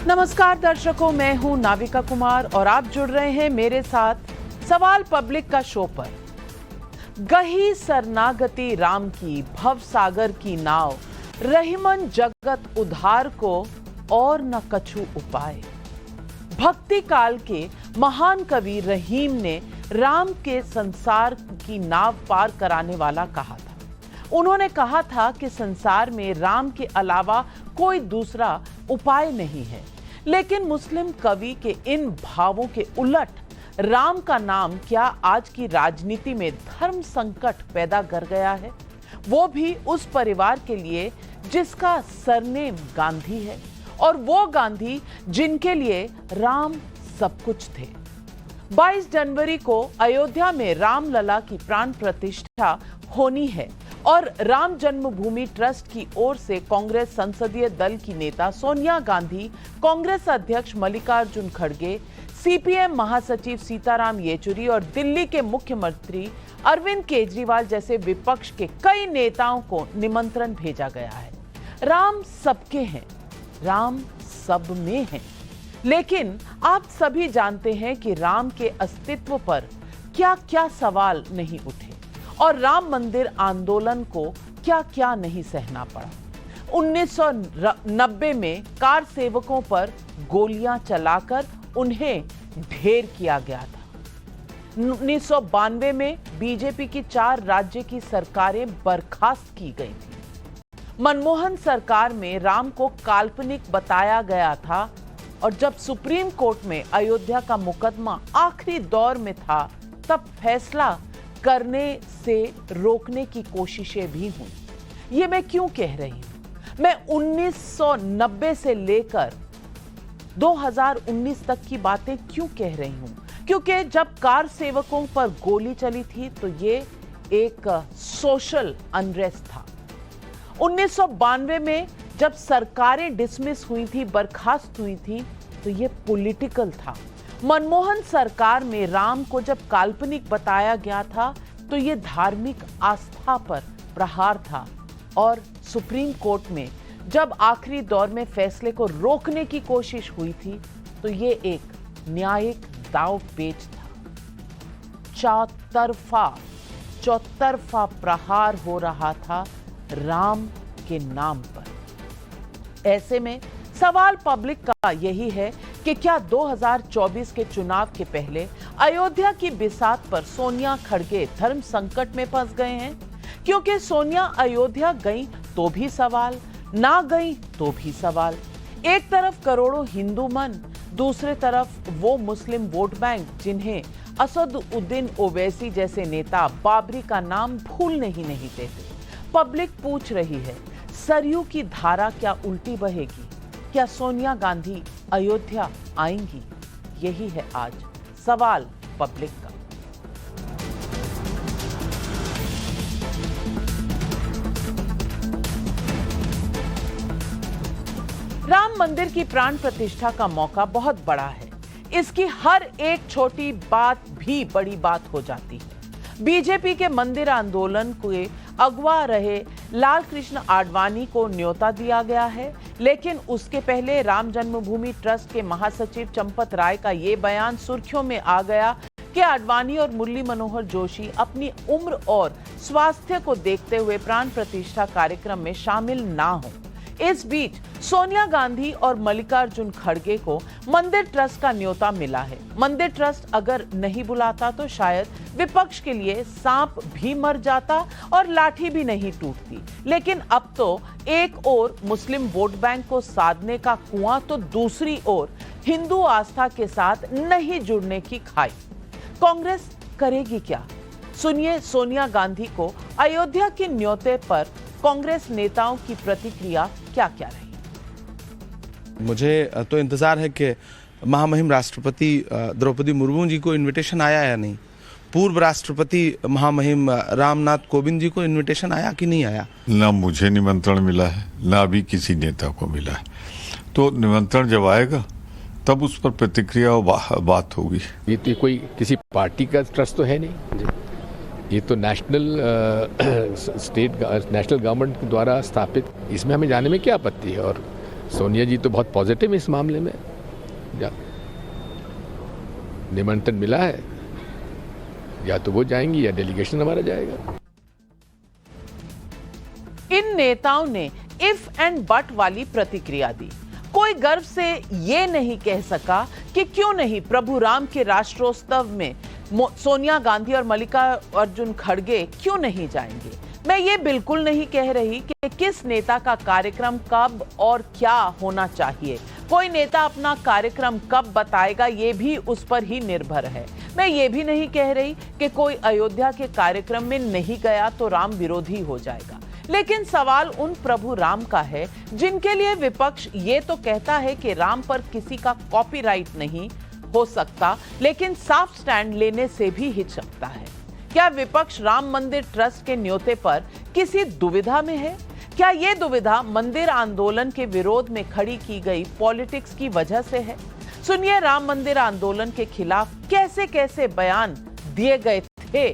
नमस्कार दर्शकों, मैं हूं नाविका कुमार और आप जुड़ रहे हैं मेरे साथ सवाल पब्लिक का शो पर। गही शरणागति राम की भव सागर की नाव, रहीमन जगत उद्धार को और न कछु उपाय। भक्ति काल के महान कवि रहीम ने राम के संसार की नाव पार कराने वाला कहा था। उन्होंने कहा था कि संसार में राम के अलावा कोई दूसरा उपाय नहीं है। लेकिन मुस्लिम कवि के इन भावों के उलट राम का नाम क्या आज की राजनीति में धर्म संकट पैदा कर गया है, वो भी उस परिवार के लिए जिसका सरनेम गांधी है, और वो गांधी जिनके लिए राम सब कुछ थे। 22 जनवरी को अयोध्या में रामलला की प्राण प्रतिष्ठा होनी है और राम जन्मभूमि ट्रस्ट की ओर से कांग्रेस संसदीय दल की नेता सोनिया गांधी, कांग्रेस अध्यक्ष मल्लिकार्जुन खड़गे, सीपीएम महासचिव सीताराम येचुरी और दिल्ली के मुख्यमंत्री अरविंद केजरीवाल जैसे विपक्ष के कई नेताओं को निमंत्रण भेजा गया है। राम सबके हैं, राम सब में है। लेकिन आप सभी जानते हैं कि राम के अस्तित्व पर क्या क्या सवाल नहीं उठे और राम मंदिर आंदोलन को क्या क्या नहीं सहना पड़ा। 1990 में कार सेवकों पर गोलियां चलाकर उन्हें ढेर किया गया था। 1992 में बीजेपी की 4 राज्य की सरकारें बर्खास्त की गई थी। मनमोहन सरकार में राम को काल्पनिक बताया गया था और जब सुप्रीम कोर्ट में अयोध्या का मुकदमा आखिरी दौर में था, तब फैसला करने से रोकने की कोशिशें भी हुई। ये मैं क्यों कह रही हूं? मैं 1990 से लेकर 2019 तक की बातें क्यों कह रही हूं? क्योंकि जब कार सेवकों पर गोली चली थी तो ये एक सोशल अनरेस्ट था। 1992 में जब सरकारें डिसमिस हुई थी, बर्खास्त हुई थी, तो ये पॉलिटिकल था। मनमोहन सरकार में राम को जब काल्पनिक बताया गया था तो ये धार्मिक आस्था पर प्रहार था। और सुप्रीम कोर्ट में जब आखिरी दौर में फैसले को रोकने की कोशिश हुई थी तो ये एक न्यायिक दांवपेच था। चौतरफा प्रहार हो रहा था राम के नाम पर। ऐसे में सवाल पब्लिक का यही है कि क्या 2024 के चुनाव के पहले अयोध्या की बिसात पर सोनिया खड़गे धर्म संकट में फंस गए हैं? क्योंकि सोनिया अयोध्या गई तो भी सवाल, ना गई तो भी सवाल। एक तरफ करोड़ों हिंदू मन, दूसरे तरफ वो मुस्लिम वोट बैंक जिन्हें असदुद्दीन ओवैसी जैसे नेता बाबरी का नाम भूलने ही नहीं देते। पब्लिक पूछ रही है, सरयू की धारा क्या उल्टी बहेगी? क्या सोनिया गांधी अयोध्या आएंगी? यही है आज सवाल पब्लिक का। राम मंदिर की प्राण प्रतिष्ठा का मौका बहुत बड़ा है। इसकी हर एक छोटी बात भी बड़ी बात हो जाती है। बीजेपी के मंदिर आंदोलन के अगवा रहे लाल कृष्ण आडवाणी को न्योता दिया गया है, लेकिन उसके पहले राम जन्मभूमि ट्रस्ट के महासचिव चंपत राय का ये बयान सुर्खियों में आ गया कि आडवाणी और मुरली मनोहर जोशी अपनी उम्र और स्वास्थ्य को देखते हुए प्राण प्रतिष्ठा कार्यक्रम में शामिल ना हों। इस बीच सोनिया गांधी और मल्लिकार्जुन खड़गे को मंदिर ट्रस्ट का न्योता मिला है। मंदिर ट्रस्ट अगर नहीं बुलाता तो शायद विपक्ष के लिए सांप भी मर जाता और लाठी भी नहीं टूटती। लेकिन अब तो एक ओर मुस्लिम वोट बैंक को साधने का कुआं तो दूसरी ओर हिंदू आस्था के साथ नहीं जुड़ने की खाई। कांग्रेस करेगी क्या? सुनिए सोनिया गांधी को अयोध्या के न्योते पर कांग्रेस नेताओं की प्रतिक्रिया क्या क्या रही। मुझे तो इंतजार है कि महामहिम राष्ट्रपति द्रौपदी मुर्मू जी को इनविटेशन आया या नहीं, पूर्व राष्ट्रपति महामहिम रामनाथ कोविंद जी को इनविटेशन आया कि नहीं आया। ना मुझे निमंत्रण मिला है, ना भी किसी नेता को मिला है। तो निमंत्रण जब आएगा तब उस पर प्रतिक्रिया और बात होगी। ये तो कोई किसी पार्टी का ट्रस्ट तो है नहीं, ये तो नेशनल गवर्नमेंट द्वारा स्थापित। इसमें हमें जाने में क्या आपत्ति है? और सोनिया जी तो बहुत पॉजिटिव इस मामले में, निमंत्रण मिला है, या तो वो जाएंगी या डेलीगेशन हमारा जाएगा। इन नेताओं ने इफ एंड बट वाली प्रतिक्रिया दी। कोई गर्व से ये नहीं कह सका कि क्यों नहीं प्रभु राम के राष्ट्रोत्सव में सोनिया गांधी और मल्लिकार्जुन खड़गे क्यों नहीं जाएंगे। मैं ये बिल्कुल नहीं कह रही कि किस नेता का कार्यक्रम कब और क्या होना चाहिए। कोई नेता अपना कार्यक्रम कब बताएगा ये भी उस पर ही निर्भर है। मैं ये भी नहीं कह रही कि कोई अयोध्या के कार्यक्रम में नहीं गया तो राम विरोधी हो जाएगा। लेकिन सवाल उन प्रभु राम का है जिनके लिए विपक्ष ये तो कहता है कि राम पर किसी का कॉपीराइट नहीं हो सकता, लेकिन साफ स्टैंड लेने से भी हिचकता है। क्या विपक्ष राम मंदिर ट्रस्ट के न्योते पर किसी दुविधा में है? क्या यह दुविधा मंदिर आंदोलन के विरोध में खड़ी की गई पॉलिटिक्स की वजह से है? सुनिए राम मंदिर आंदोलन के खिलाफ कैसे कैसे बयान दिए गए थे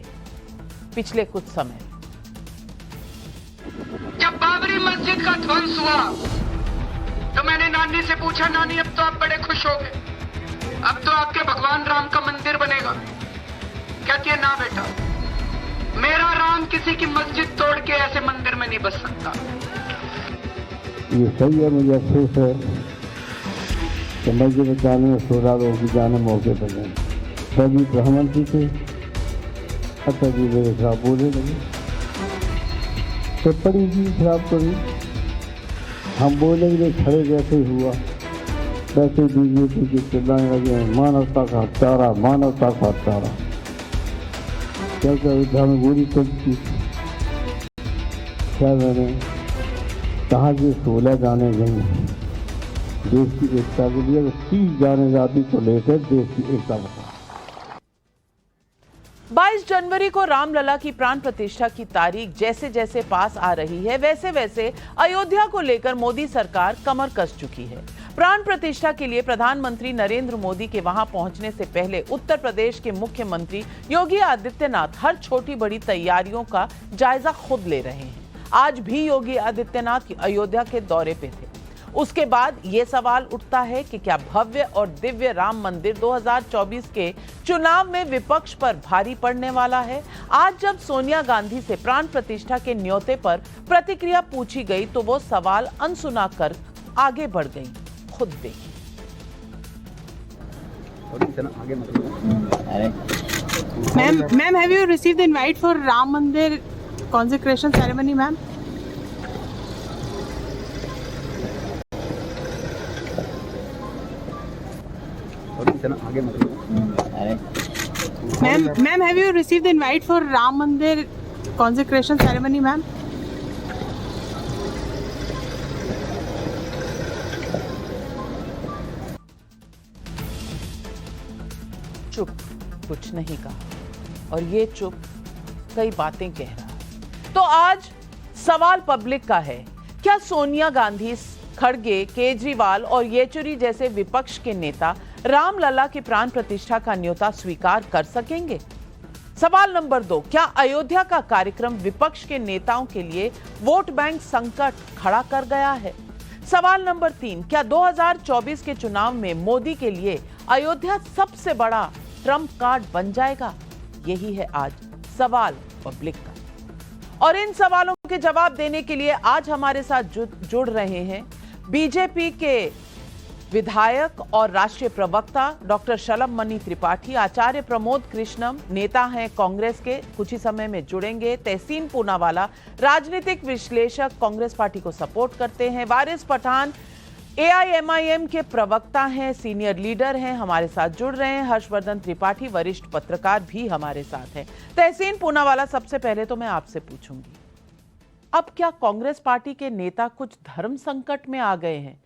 पिछले कुछ समय। जब बाबरी मस्जिद का ध्वंस हुआ तो मैंने नानी से पूछा, नानी अब तो आप बड़े खुश हो गए, अब तो आपके भगवान राम का मंदिर बनेगा। कहती है ना बेटा, मेरा राम किसी की मस्जिद तोड़ के ऐसे मंदिर में नहीं बस सकता। ये सही है, मुझे अफसोस है कि मस्जिद जाने में 16 लोगों की जाने मौके पर गए। सभी गृहमंत्री थे, अच्छा जी मेरे खिलाफ बोले लगे, टिप्पणी की खिलाफ करी। हम बोलेंगे खड़े जैसे हुआ वैसे बीजेपी के चिल्लाने लगे मानवता का हत्यारा, मानवता का हत्यारा। क्या अयोध्या में गोली चलती, क्या मैंने कहा कि 16 जाने गई देश की एकता के लिए, 30 जाने जाति को लेकर देश की एकता बता। 22 जनवरी को रामलला की प्राण प्रतिष्ठा की तारीख जैसे जैसे पास आ रही है वैसे वैसे अयोध्या को लेकर मोदी सरकार कमर कस चुकी है। प्राण प्रतिष्ठा के लिए प्रधानमंत्री नरेंद्र मोदी के वहां पहुंचने से पहले उत्तर प्रदेश के मुख्यमंत्री योगी आदित्यनाथ हर छोटी बड़ी तैयारियों का जायजा खुद ले रहे हैं। आज भी योगी आदित्यनाथ अयोध्या के दौरे पे थे। उसके बाद यह सवाल उठता है कि क्या भव्य और दिव्य राम मंदिर 2024 के चुनाव में विपक्ष पर भारी पड़ने वाला है? आज जब सोनिया गांधी से प्राण प्रतिष्ठा के न्योते पर प्रतिक्रिया पूछी गई तो वो सवाल अनसुना कर आगे बढ़ गई। खुद देखिए। Ma'am, have you received the invite for Ram Mandir consecration ceremony, ma'am? Ma'am, have you received the invite for Ram Mandir consecration ceremony, ma'am? चुप, कुछ नहीं कहा और ये चुप कई बातें कह रहा है। तो आज सवाल पब्लिक का है, क्या सोनिया गांधी, खड़गे, केजरीवाल और येचुरी जैसे विपक्ष के नेता रामलला की प्राण प्रतिष्ठा का न्योता स्वीकार कर सकेंगे? सवाल नंबर 2, क्या अयोध्या का कार्यक्रम विपक्ष के नेताओं के लिए वोट बैंक संकट खड़ा कर गया है? सवाल नंबर 3, क्या 2024 के चुनाव में मोदी के लिए अयोध्या सबसे बड़ा ट्रम्प कार्ड बन जाएगा? यही है आज सवाल पब्लिक का। और इन सवालों के जवाब देने के लिए आज हमारे साथ जुड़ रहे हैं बीजेपी के विधायक और राष्ट्रीय प्रवक्ता डॉक्टर शलभ मणि त्रिपाठी, आचार्य प्रमोद कृष्णम, नेता हैं कांग्रेस के, कुछ ही समय में जुड़ेंगे, तहसीन पूनावाला, राजनीतिक विश्लेषक, कांग्रेस पार्टी को सपोर्ट करते हैं, वारिस पठान AIMIM के प्रवक्ता हैं, सीनियर लीडर हैं, हमारे साथ जुड़ रहे हैं, हर्षवर्धन त्रिपाठी वरिष्ठ पत्रकार भी हमारे साथ हैं। तहसीन पूनावाला, सबसे पहले तो मैं आपसे पूछूंगी, अब क्या कांग्रेस पार्टी के नेता कुछ धर्म संकट में आ गए हैं?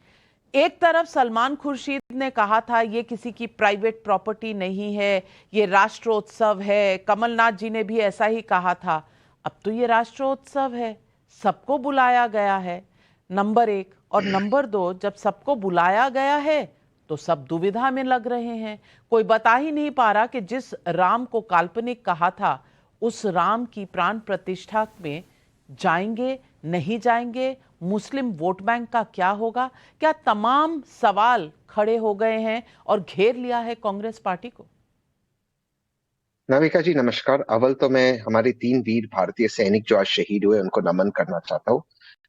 एक तरफ सलमान खुर्शीद ने कहा था ये किसी की प्राइवेट प्रॉपर्टी नहीं है, ये राष्ट्रोत्सव है, कमलनाथ जी ने भी ऐसा ही कहा था। अब तो ये राष्ट्रोत्सव है, सबको बुलाया गया है, नंबर 1। और नंबर 2, जब सबको बुलाया गया है तो सब दुविधा में लग रहे हैं। कोई बता ही नहीं पा रहा कि जिस राम को काल्पनिक कहा था उस राम की प्राण प्रतिष्ठा में जाएंगे, नहीं जाएंगे, मुस्लिम वोट बैंक का क्या होगा? क्या तमाम सवाल खड़े हो गए हैं और घेर लिया है कांग्रेस पार्टी को? नाविका जी नमस्कार। अव्वल तो मैं हमारे 3 वीर भारतीय सैनिक जो आज शहीद हुए उनको नमन करना चाहता हूँ।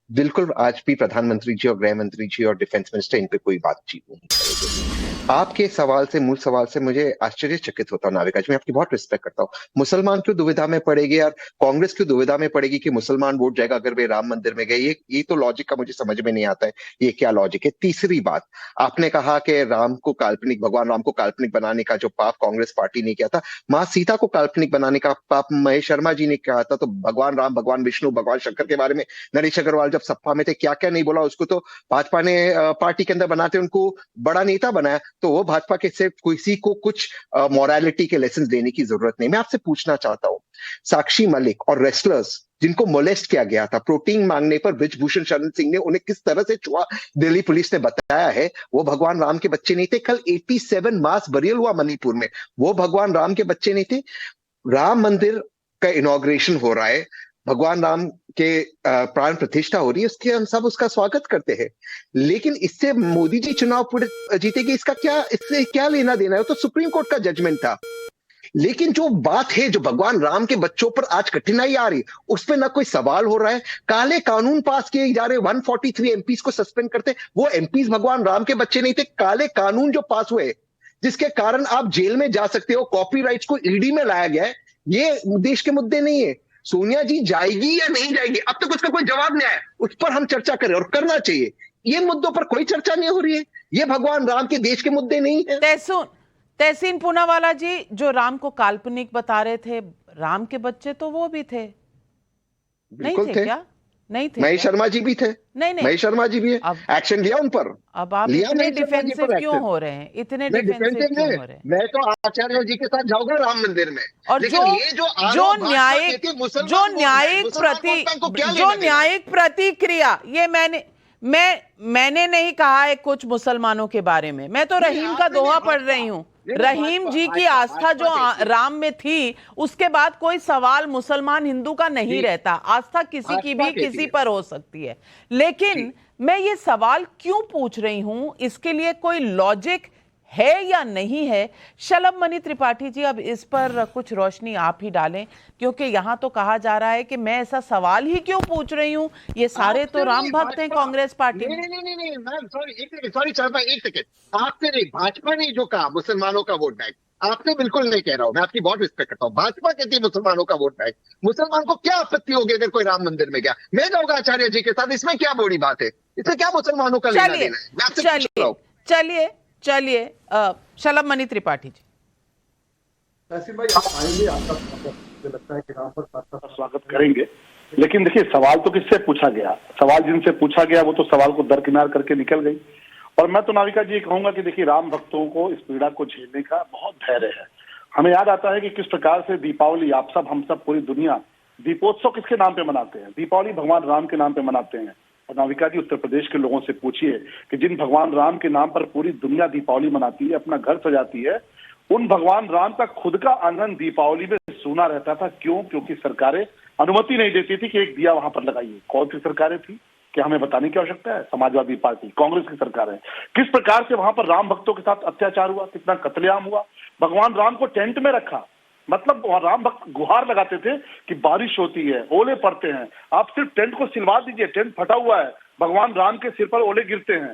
बिल्कुल आज भी प्रधानमंत्री जी और गृह मंत्री जी और डिफेंस मिनिस्टर इन पे कोई बातचीत नहीं करेंगे। आपके सवाल से, मूल सवाल से मुझे आश्चर्यचकित होता हूँ नाविका जी, मैं आपकी बहुत रिस्पेक्ट करता हूँ। मुसलमान क्यों दुविधा में पड़ेगी यार, कांग्रेस क्यों दुविधा में पड़ेगी कि मुसलमान वोट जाएगा अगर वे राम मंदिर में गए? ये तो लॉजिक का मुझे समझ में नहीं आता है, ये क्या लॉजिक है? तीसरी बात, आपने कहा कि भगवान राम को काल्पनिक बनाने का जो पाप कांग्रेस पार्टी ने किया था, माँ सीता को काल्पनिक बनाने का पाप महेश शर्मा जी ने कहा था। तो भगवान राम, भगवान विष्णु, भगवान शंकर के बारे में नरेश अग्रवाल जब सपा में थे क्या क्या नहीं बोला, उसको तो भाजपा ने पार्टी के अंदर बनाते उनको बड़ा नेता बनाया। तो वो भाजपा के से किसी को कुछ मोरालिटी के लेसन देने की जरूरत नहीं। मैं आपसे पूछना चाहता हूं, साक्षी मलिक और रेसलर्स जिनको मोलेस्ट किया गया था, प्रोटीन मांगने पर ब्रिजभूषण शरण सिंह ने उन्हें किस तरह से छुआ, दिल्ली पुलिस ने बताया है, वो भगवान राम के बच्चे नहीं थे। कल 87 मास बरियल हुआ मणिपुर में, वो भगवान राम के बच्चे नहीं थे। राम मंदिर का इनॉग्रेशन हो रहा है, भगवान राम के प्राण प्रतिष्ठा हो रही है, उसके हम सब उसका स्वागत करते हैं। लेकिन इससे मोदी जी चुनाव जीतेगी, इससे क्या लेना देना है? वो तो सुप्रीम कोर्ट का जजमेंट था। लेकिन जो बात है, जो भगवान राम के बच्चों पर आज कठिनाई आ रही, उस पर ना कोई सवाल हो रहा है। काले कानून पास किए जा रहे, 143 एमपीज को सस्पेंड करते, वो एमपीज भगवान राम के बच्चे नहीं थे। काले कानून जो पास हुए जिसके कारण आप जेल में जा सकते हो, कॉपीराइट्स को ईडी में लाया गया है, ये देश के मुद्दे नहीं है। सोनिया जी जाएगी या नहीं जाएगी, अब तक उसका कोई जवाब नहीं आया, उस पर हम चर्चा करें और करना चाहिए। ये मुद्दों पर कोई चर्चा नहीं हो रही है, ये भगवान राम के देश के मुद्दे नहीं है। तहसीन पूनावाला जी, जो राम को काल्पनिक बता रहे थे, राम के बच्चे तो वो भी थे, नहीं थे क्या? नहीं थे। महेश शर्मा जी भी थे। नहीं, महेश शर्मा जी भी है। एक्शन लिया उन पर। अब आप इतने डिफेंसिव क्यों हो रहे हैं? इतने डिफेंसिव क्यों हो रहे हैं? मैं तो आचार्य जी के साथ जाऊंगा राम मंदिर में। और जो न्यायिक प्रतिक्रिया, ये मैंने नहीं कहा है कुछ मुसलमानों के बारे में, मैं तो रहीम का दोहा पढ़ रही हूँ। रहीम जी की आस्था जो राम में थी, उसके बाद कोई सवाल मुसलमान हिंदू का नहीं रहता। आस्था किसी की भी किसी पर हो सकती है। लेकिन मैं ये सवाल क्यों पूछ रही हूं, इसके लिए कोई लॉजिक है या नहीं है? शलभमणि त्रिपाठी जी, अब इस पर कुछ रोशनी आप ही डालें, क्योंकि यहां तो कहा जा रहा है कि मैं ऐसा सवाल ही क्यों पूछ रही हूं, ये सारे तो राम भक्त हैं कांग्रेस पार्टी में। नहीं मैम, सॉरी शर्मा, एक सेकेंड। आपने नहीं, भाजपा ने जो कहा मुसलमानों का वोट बैंक, आपने बिल्कुल नहीं कह रहा हूं, मैं आपकी बहुत रिस्पेक्ट करता हूँ। भाजपा कहती है मुसलमानों का वोट बैंक, मुसलमान को क्या आपत्ति होगी अगर कोई राम मंदिर में गया? मैं जाऊंगा आचार्य जी के साथ, इसमें क्या बड़ी बात है? इसमें क्या मुसलमानों का लेना देना है? चलिए शलभमणि त्रिपाठी जी। तहसीन भाई, आप आएंगे, आपका मुझे लगता है कि राम पर का स्वागत करेंगे, लेकिन देखिए सवाल तो किससे पूछा गया? सवाल जिनसे पूछा गया वो तो सवाल को दरकिनार करके निकल गई। और मैं तो नाविका जी कहूंगा कि देखिए, राम भक्तों को इस पीड़ा को झेलने का बहुत धैर्य है। हमें याद आता है कि किस प्रकार से दीपावली, आप सब, हम सब, पूरी दुनिया दीपोत्सव किसके नाम पे मनाते हैं? दीपावली भगवान राम के नाम पे मनाते हैं। और नाविका जी, उत्तर प्रदेश के लोगों से पूछिए कि जिन भगवान राम के नाम पर पूरी दुनिया दीपावली मनाती है, अपना घर सजाती है, उन भगवान राम का खुद का आंगन दीपावली में सूना रहता था। क्यों? क्योंकि सरकारें अनुमति नहीं देती थी कि एक दिया वहां पर लगाइए। कौन सी सरकारें थी, क्या हमें बताने की आवश्यकता है? समाजवादी पार्टी, कांग्रेस की सरकार है। किस प्रकार से वहां पर राम भक्तों के साथ अत्याचार हुआ, कितना कत्लेआम हुआ। भगवान राम को टेंट में रखा, मतलब राम भक्त गुहार लगाते थे कि बारिश होती है, ओले पड़ते हैं, आप सिर्फ टेंट को सिलवा दीजिए, टेंट फटा हुआ है, भगवान राम के सिर पर ओले गिरते हैं।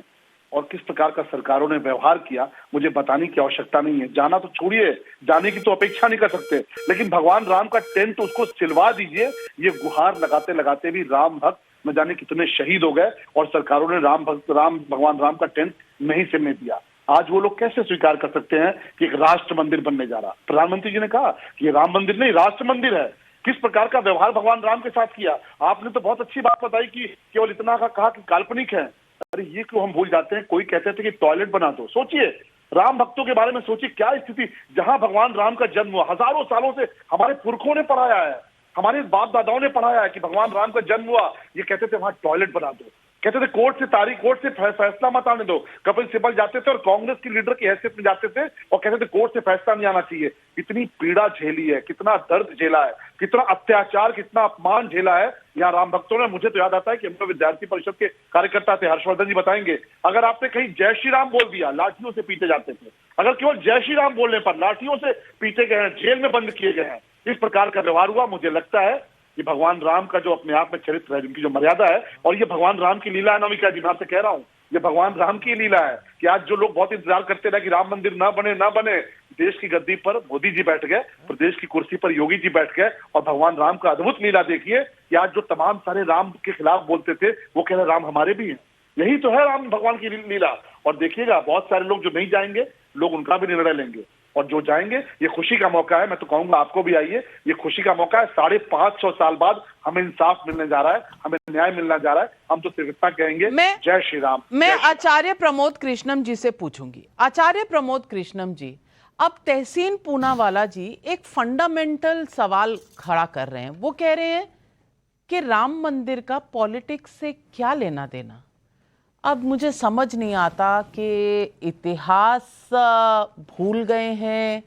और किस प्रकार का सरकारों ने व्यवहार किया, मुझे बताने की आवश्यकता नहीं है। जाना तो छोड़िए, जाने की तो अपेक्षा नहीं कर सकते, लेकिन भगवान राम का टेंट उसको सिलवा दीजिए। ये गुहार लगाते लगाते भी राम भक्त न जाने कितने शहीद हो गए, और सरकारों ने भगवान राम का टेंट नहीं सिलने दिया। आज वो लोग कैसे स्वीकार कर सकते हैं कि एक राष्ट्र मंदिर बनने जा रहा? प्रधानमंत्री जी ने कहा कि ये राम मंदिर नहीं, राष्ट्र मंदिर है। किस प्रकार का व्यवहार भगवान राम के साथ किया। आपने तो बहुत अच्छी बात बताई कि केवल इतना कहा कि काल्पनिक है। अरे ये क्यों हम भूल जाते हैं? कोई कहते थे कि टॉयलेट बना दो। सोचिए, राम भक्तों के बारे में सोचिए, क्या स्थिति, जहां भगवान राम का जन्म हुआ, हजारों सालों से हमारे पुरखों ने पढ़ाया है, हमारे बाप दादाओं ने पढ़ाया है कि भगवान राम का जन्म हुआ, ये कहते थे वहां टॉयलेट बना दो। कहते थे कोर्ट से फैसला मत आने दो। कपिल सिब्बल जाते थे और कांग्रेस की लीडर की हैसियत में जाते थे और कहते थे कोर्ट से फैसला नहीं आना चाहिए। कितनी पीड़ा झेली है, कितना दर्द झेला है, कितना अत्याचार, कितना अपमान झेला है यहाँ राम भक्तों ने। मुझे तो याद आता है कि हम लोग विद्यार्थी परिषद के कार्यकर्ता थे, हर्षवर्धन जी बताएंगे, अगर आपने कहीं जय श्री राम बोल दिया लाठियों से पीटे जाते थे। अगर केवल जय श्री राम बोलने पर लाठियों से पीटे गए हैं, जेल में बंद किए गए हैं। इस प्रकार का व्यवहार हुआ। मुझे लगता है ये भगवान राम का जो अपने आप में चरित्र है, जिनकी जो मर्यादा है, और ये भगवान राम की लीला है। नमिका जी, मैं आपसे कह रहा हूँ ये भगवान राम की लीला है कि आज जो लोग बहुत इंतजार करते रहे कि राम मंदिर ना बने, देश की गद्दी पर मोदी जी बैठ गए, प्रदेश की कुर्सी पर योगी जी बैठ गए, और भगवान राम का अद्भुत लीला देखिए कि आज जो तमाम सारे राम के खिलाफ बोलते थे वो कह रहे राम हमारे भी हैं। यही तो है राम भगवान की लीला। और देखिएगा बहुत सारे लोग जो नहीं जाएंगे, लोग उनका भी निर्णय लेंगे, और जो जाएंगे ये खुशी का मौका है। मैं तो कहूंगा आपको भी आइए, ये खुशी का मौका है। 550 साल बाद हमें इंसाफ मिलने जा रहा है, हमें न्याय मिलना जा रहा है। हम तो सिर्फ इतना कहेंगे, जय श्री राम। मैं आचार्य प्रमोद कृष्णम जी से पूछूंगी। आचार्य प्रमोद कृष्णम जी, अब तहसीन पूनावाला जी एक फंडामेंटल सवाल खड़ा कर रहे हैं। वो कह रहे हैं कि राम मंदिर का पॉलिटिक्स से क्या लेना देना। अब मुझे समझ नहीं आता कि इतिहास भूल गए हैं,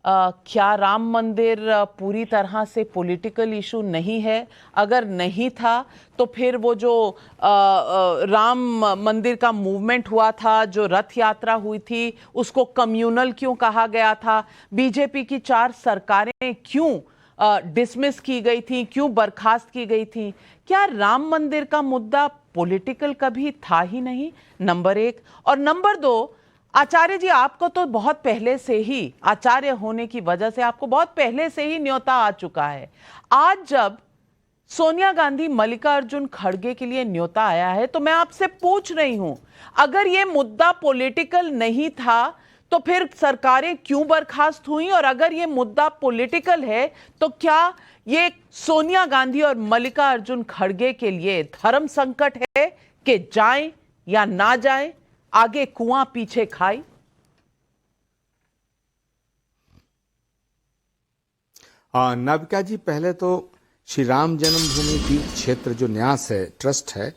क्या राम मंदिर पूरी तरह से पॉलिटिकल इशू नहीं है? अगर नहीं था तो फिर वो जो राम मंदिर का मूवमेंट हुआ था, जो रथ यात्रा हुई थी, उसको कम्युनल क्यों कहा गया था? बीजेपी की 4 सरकारें क्यों डिसमिस की गई थी, क्यों बर्खास्त की गई थी? क्या राम मंदिर का मुद्दा पॉलिटिकल कभी था ही नहीं? नंबर 1। और नंबर 2, आचार्य जी आपको तो बहुत पहले से ही, आचार्य होने की वजह से आपको बहुत पहले से ही न्योता आ चुका है। आज जब सोनिया गांधी मल्लिकार्जुन खड़गे के लिए न्योता आया है, तो मैं आपसे पूछ रही हूं, अगर यह मुद्दा पॉलिटिकल नहीं था तो फिर सरकारें क्यों बर्खास्त हुई? और अगर ये मुद्दा पॉलिटिकल है तो क्या ये सोनिया गांधी और मल्लिकार्जुन खड़गे के लिए धर्म संकट है कि जाएं या ना जाएं, आगे कुआं पीछे खाई? नाविका जी, पहले तो श्री राम जन्मभूमि तीर्थ क्षेत्र जो न्यास है, ट्रस्ट है,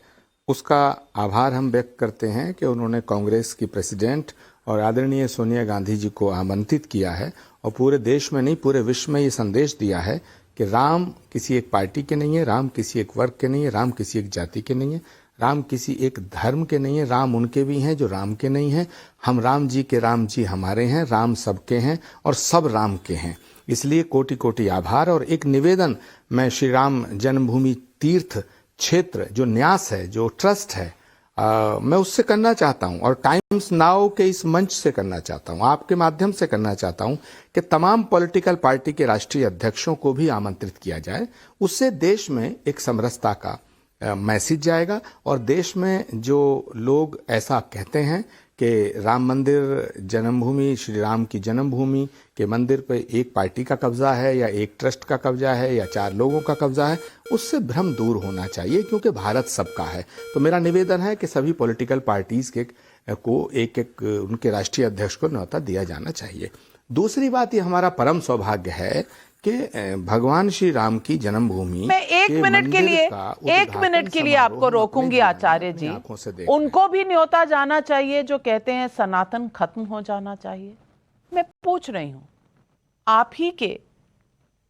उसका आभार हम व्यक्त करते हैं कि उन्होंने कांग्रेस की प्रेसिडेंट और आदरणीय सोनिया गांधी जी को आमंत्रित किया है और पूरे देश में नहीं पूरे विश्व में ये संदेश दिया है कि राम किसी एक पार्टी के नहीं है, राम किसी एक वर्ग के नहीं है, राम किसी एक जाति के नहीं है, राम किसी एक धर्म के नहीं है, राम उनके भी हैं जो राम के नहीं हैं। हम राम जी के, राम जी हमारे हैं, राम सबके हैं और सब राम के हैं। इसलिए कोटि कोटि आभार। और एक निवेदन मैं श्री राम जन्मभूमि तीर्थ क्षेत्र जो न्यास है, जो ट्रस्ट है, मैं उससे करना चाहता हूं और टाइम्स नाउ के इस मंच से करना चाहता हूं, आपके माध्यम से करना चाहता हूं कि तमाम पॉलिटिकल पार्टी के राष्ट्रीय अध्यक्षों को भी आमंत्रित किया जाए। उससे देश में एक समरसता का मैसेज जाएगा और देश में जो लोग ऐसा कहते हैं कि राम मंदिर जन्मभूमि, श्री राम की जन्मभूमि के मंदिर पे एक पार्टी का कब्जा है या एक ट्रस्ट का कब्जा है या 4 लोगों का कब्जा है, उससे भ्रम दूर होना चाहिए क्योंकि भारत सबका है। तो मेरा निवेदन है कि सभी पॉलिटिकल पार्टीज को एक एक उनके राष्ट्रीय अध्यक्ष को न्योता दिया जाना चाहिए। दूसरी बात, ये हमारा परम सौभाग्य है कि भगवान श्री राम की जन्मभूमि, मैं एक मिनट के लिए आपको रोकूंगी आचार्य जी। उनको भी न्योता जाना चाहिए जो कहते हैं सनातन खत्म हो जाना चाहिए। मैं पूछ रही हूं, आप ही के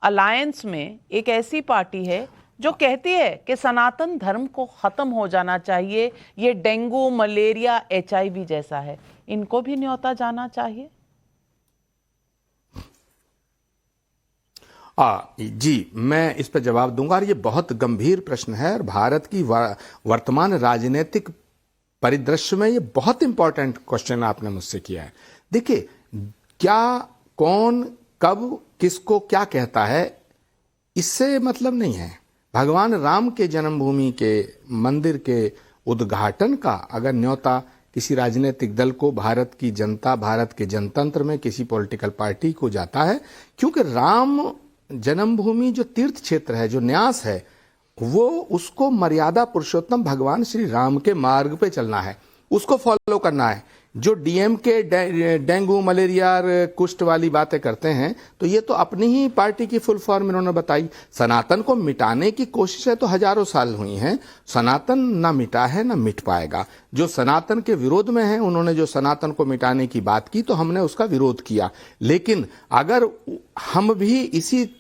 अलायंस में एक ऐसी पार्टी है जो कहती है कि सनातन धर्म को खत्म हो जाना चाहिए, ये डेंगू, मलेरिया, HIV जैसा है, इनको भी न्योता जाना चाहिए? जी, मैं इस पर जवाब दूंगा और ये बहुत गंभीर प्रश्न है और भारत की वर्तमान राजनीतिक परिदृश्य में ये बहुत इंपॉर्टेंट क्वेश्चन आपने मुझसे किया है। देखिए, क्या कौन कब किसको क्या कहता है इससे मतलब नहीं है। भगवान राम के जन्मभूमि के मंदिर के उद्घाटन का अगर न्योता किसी राजनीतिक दल को, भारत की जनता, भारत के जनतंत्र में किसी पॉलिटिकल पार्टी को जाता है, क्योंकि राम जन्मभूमि जो तीर्थ क्षेत्र है, जो न्यास है, वो उसको मर्यादा पुरुषोत्तम भगवान श्री राम के मार्ग पे चलना है, उसको फॉलो करना है। जो डीएमके डेंगू मलेरिया कुष्ठ वाली बातें करते हैं, तो ये तो अपनी ही पार्टी की फुल फॉर्म इन्होंने बताई। सनातन को मिटाने की कोशिशें तो हजारों साल हुई हैं, सनातन ना मिटा है ना मिट पाएगा। जो सनातन के विरोध में है, उन्होंने जो सनातन को मिटाने की बात की तो हमने उसका विरोध किया, लेकिन अगर हम भी इसी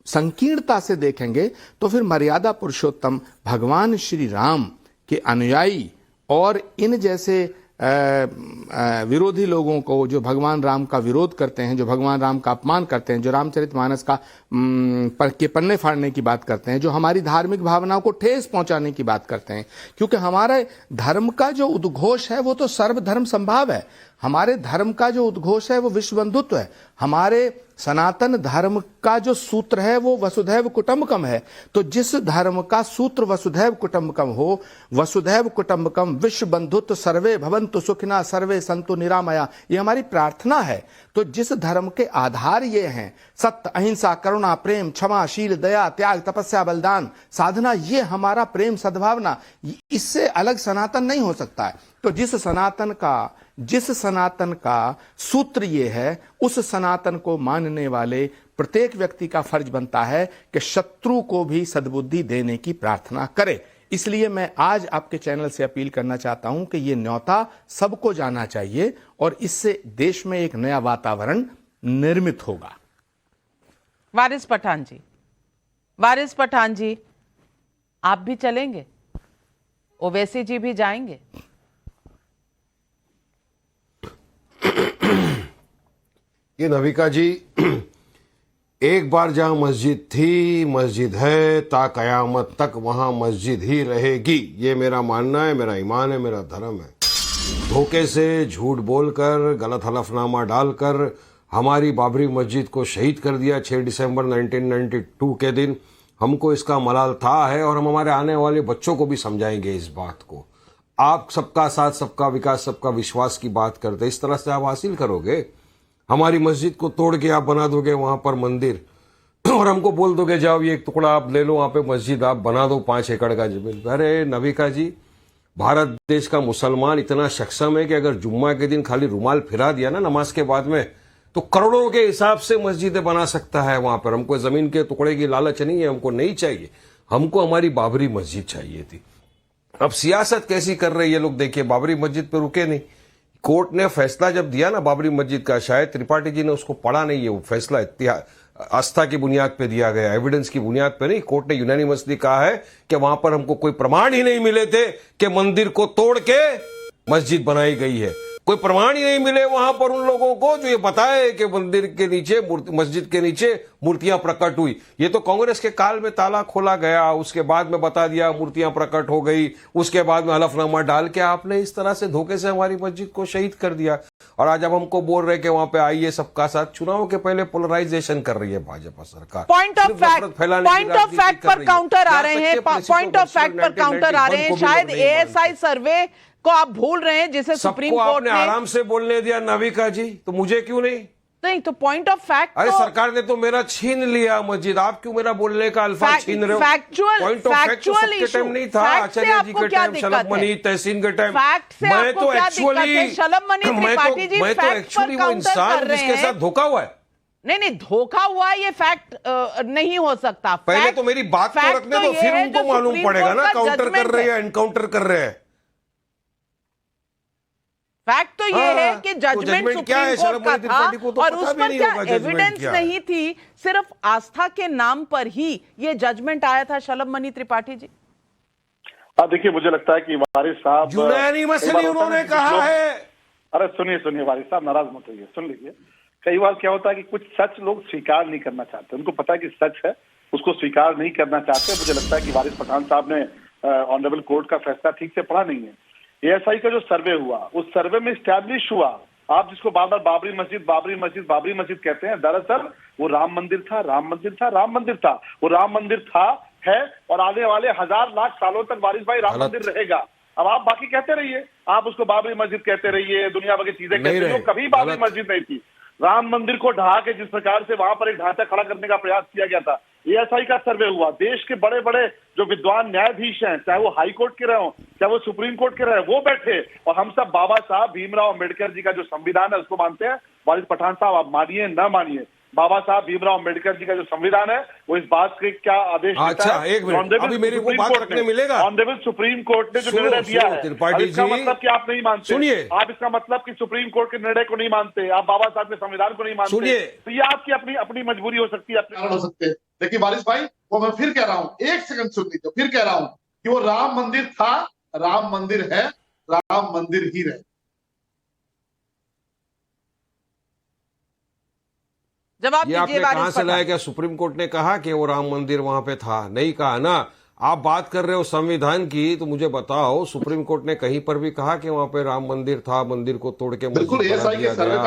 संकीर्णता से देखेंगे तो फिर मर्यादा पुरुषोत्तम भगवान श्री राम के अनुयायी और इन जैसे विरोधी लोगों को, जो भगवान राम का विरोध करते हैं, जो भगवान राम का अपमान करते हैं, जो रामचरितमानस का के पन्ने फाड़ने की बात करते हैं, जो हमारी धार्मिक भावनाओं को ठेस पहुंचाने की बात करते हैं, क्योंकि हमारे धर्म का जो उद्घोष है वो तो सर्वधर्म संभाव है। हमारे धर्म का जो उद्घोष है वो विश्व बंधुत्व है। हमारे सनातन धर्म का जो सूत्र है वो वसुधैव कुटुंबकम है। तो जिस धर्म का सूत्र वसुधैव कुटुंबकम हो, वसुधैव कुटुंबकम विश्व बंधुत्व सर्वे भवन्तु सुखिना सर्वे सन्तु निरामया, ये हमारी प्रार्थना है। तो जिस धर्म के आधार ये हैं सत्य, अहिंसा, करुणा, प्रेम, क्षमा, शील, दया, त्याग, तपस्या, बलिदान, साधना, ये हमारा प्रेम सद्भावना, इससे अलग सनातन नहीं हो सकता है। तो जिस सनातन का सूत्र ये है, उस सनातन को मानने वाले प्रत्येक व्यक्ति का फर्ज बनता है कि शत्रु को भी सद्बुद्धि देने की प्रार्थना करे। इसलिए मैं आज आपके चैनल से अपील करना चाहता हूं कि ये न्योता सबको जाना चाहिए और इससे देश में एक नया वातावरण निर्मित होगा। वारिस पठान जी, आप भी चलेंगे? ओवैसी जी भी जाएंगे? ये नविका जी, एक बार जहां मस्जिद थी, मस्जिद है, ता कयामत तक वहां मस्जिद ही रहेगी। ये मेरा मानना है, मेरा ईमान है, मेरा धर्म है। धोखे से, झूठ बोलकर, गलत हलफनामा डालकर हमारी बाबरी मस्जिद को शहीद कर दिया 6 दिसंबर 1992 के दिन। हमको इसका मलाल था है और हम हमारे आने वाले बच्चों को भी समझाएंगे इस बात को। आप सबका साथ, सबका विकास, सबका विश्वास की बात करते, इस तरह से आप हासिल करोगे। हमारी मस्जिद को तोड़ के आप बना दोगे वहां पर मंदिर, और हमको बोल दोगे जाओ ये एक टुकड़ा आप ले लो, वहां पे मस्जिद आप बना दो 5 एकड़ का जमीन। अरे नविका जी, भारत देश का मुसलमान इतना सक्षम है कि अगर जुम्मा के दिन खाली रुमाल फिरा दिया ना नमाज के बाद में, तो करोड़ों के हिसाब से मस्जिदें बना सकता है वहां पर। हमको जमीन के टुकड़े की लालच नहीं है, हमको नहीं चाहिए, हमको हमारी बाबरी मस्जिद चाहिए थी। अब सियासत कैसी कर रहे हैं ये लोग देखिए, बाबरी मस्जिद पे रुके नहीं। कोर्ट ने फैसला जब दिया ना बाबरी मस्जिद का, शायद त्रिपाठी जी ने उसको पढ़ा नहीं है, वो फैसला आस्था की बुनियाद पे दिया गया, एविडेंस की बुनियाद पे नहीं। कोर्ट ने यूनानिमसली कहा है कि वहां पर हमको कोई प्रमाण ही नहीं मिले थे कि मंदिर को तोड़ के मस्जिद बनाई गई है। कोई प्रमाण ही नहीं मिले वहां पर उन लोगों को जो ये बताए कि मंदिर के नीचे, मस्जिद के नीचे मूर्तियां प्रकट हुई। ये तो कांग्रेस के काल में ताला खोला गया, उसके बाद में बता दिया मूर्तियां प्रकट हो गई, उसके बाद में हलफनामा डाल के आपने इस तरह से धोखे से हमारी मस्जिद को शहीद कर दिया। और आज अब हमको बोल रहे कि वहां पे आइए सबका साथ। चुनाव के पहले पोलराइजेशन कर रही है भाजपा सरकार। पॉइंट ऑफ फैक्ट पर काउंटर आ रहे हैं, पॉइंट ऑफ फैक्ट पर काउंटर आ रहे हैं। शायद एएसआई सर्वे को आप भूल रहे हैं, जिसे सुप्रीम कोर्ट ने आराम से बोलने दिया नविका जी, तो मुझे क्यों नहीं? तो पॉइंट ऑफ फैक्ट, अरे सरकार ने तो मेरा छीन लिया मस्जिद, आप क्यों मेरा बोलने का अल्फा छीन रहे हो? पॉइंट ऑफ फैक्ट तो सबके टाइम नहीं था, आचार्य जी के टाइम, शलभ मणि तहसीन के टाइम। मैं तो एक्चुअली वो इंसान जिसके साथ धोखा हुआ है। नहीं, धोखा हुआ ये फैक्ट नहीं हो सकता। पहले तो मेरी बात तो रखने दो, फिर उनको मालूम पड़ेगा ना काउंटर कर रहे हैं, एनकाउंटर कर रहे हैं। फैक्ट तो ये है कि जजमेंट सुप्रीम कोर्ट का था और उस पर क्या एविडेंस नहीं थी, सिर्फ आस्था के नाम पर ही ये जजमेंट आया था। शलभ मणि त्रिपाठी जी, देखिए मुझे लगता है कि वारिस साहब उन्होंने कहा है। अरे सुनिए वारिस साहब, नाराज मत होइए, सुन लीजिए। कई बार क्या होता है कि कुछ सच लोग स्वीकार नहीं करना चाहते, उनको पता है कि सच है, उसको स्वीकार नहीं करना चाहते। मुझे लगता है कि वारिस पठान साहब ने ऑनरेबल कोर्ट का फैसला ठीक से पढ़ा नहीं है। एएसआई का जो सर्वे हुआ, उस सर्वे में स्टैब्लिश हुआ, आप जिसको बार बार बाबरी मस्जिद कहते हैं, दरअसल वो राम मंदिर था। वो राम मंदिर था, है और आने वाले 1000 लाख सालों तक वारिस भाई राम मंदिर रहेगा। अब आप बाकी कहते रहिए, आप उसको बाबरी मस्जिद कहते रहिए, दुनिया भर की चीजें कहते रहिए, कभी बाबरी मस्जिद नहीं थी। राम मंदिर को ढहा के जिस प्रकार से वहां पर एक ढांचा खड़ा करने का प्रयास किया गया था, एएसआई का सर्वे हुआ, देश के बड़े बड़े जो विद्वान न्यायाधीश हैं, चाहे वो हाई कोर्ट के रहे हो, चाहे वो सुप्रीम कोर्ट के रहे, वो बैठे और हम सब बाबा साहब भीमराव अम्बेडकर जी का जो संविधान है उसको मानते हैं। वारिस पठान साहब, आप मानिए न मानिए, बाबा साहब भीमराव अम्बेडकर जी का जो संविधान है वो इस बात के क्या आदेश देता अच्छा, है? एक मिनट, अभी मेरी को बात रखने मिलेगा। ऑनरेबल सुप्रीम कोर्ट ने जो निर्णय दिया है, त्रिपाठी इसका जी, मतलब कि आप नहीं मानते, सुनिए, आप इसका मतलब कि सुप्रीम कोर्ट के निर्णय को नहीं मानते, आप बाबा साहब के संविधान को नहीं मानते, सुनिए, तो ये आपकी अपनी अपनी मजबूरी हो सकती है, अपने कारण हो सकते हैं। लेकिन वारिस भाई, वो मैं फिर कह रहा हूं, एक सेकंड सुन लीजिए, फिर कह रहा हूं कि वो राम मंदिर था, राम मंदिर है, राम मंदिर ही रहे। जवाब ये आपने दीजिए कहां से लाया? क्या सुप्रीम कोर्ट ने कहा कि वो राम मंदिर वहां पे था? नहीं कहा ना। आप बात कर रहे हो संविधान की, तो मुझे बताओ सुप्रीम कोर्ट ने कहीं पर भी कहा कि वहां पे राम मंदिर था, मंदिर को तोड़ के बिल्कुल मस्जिद बना दिया गया,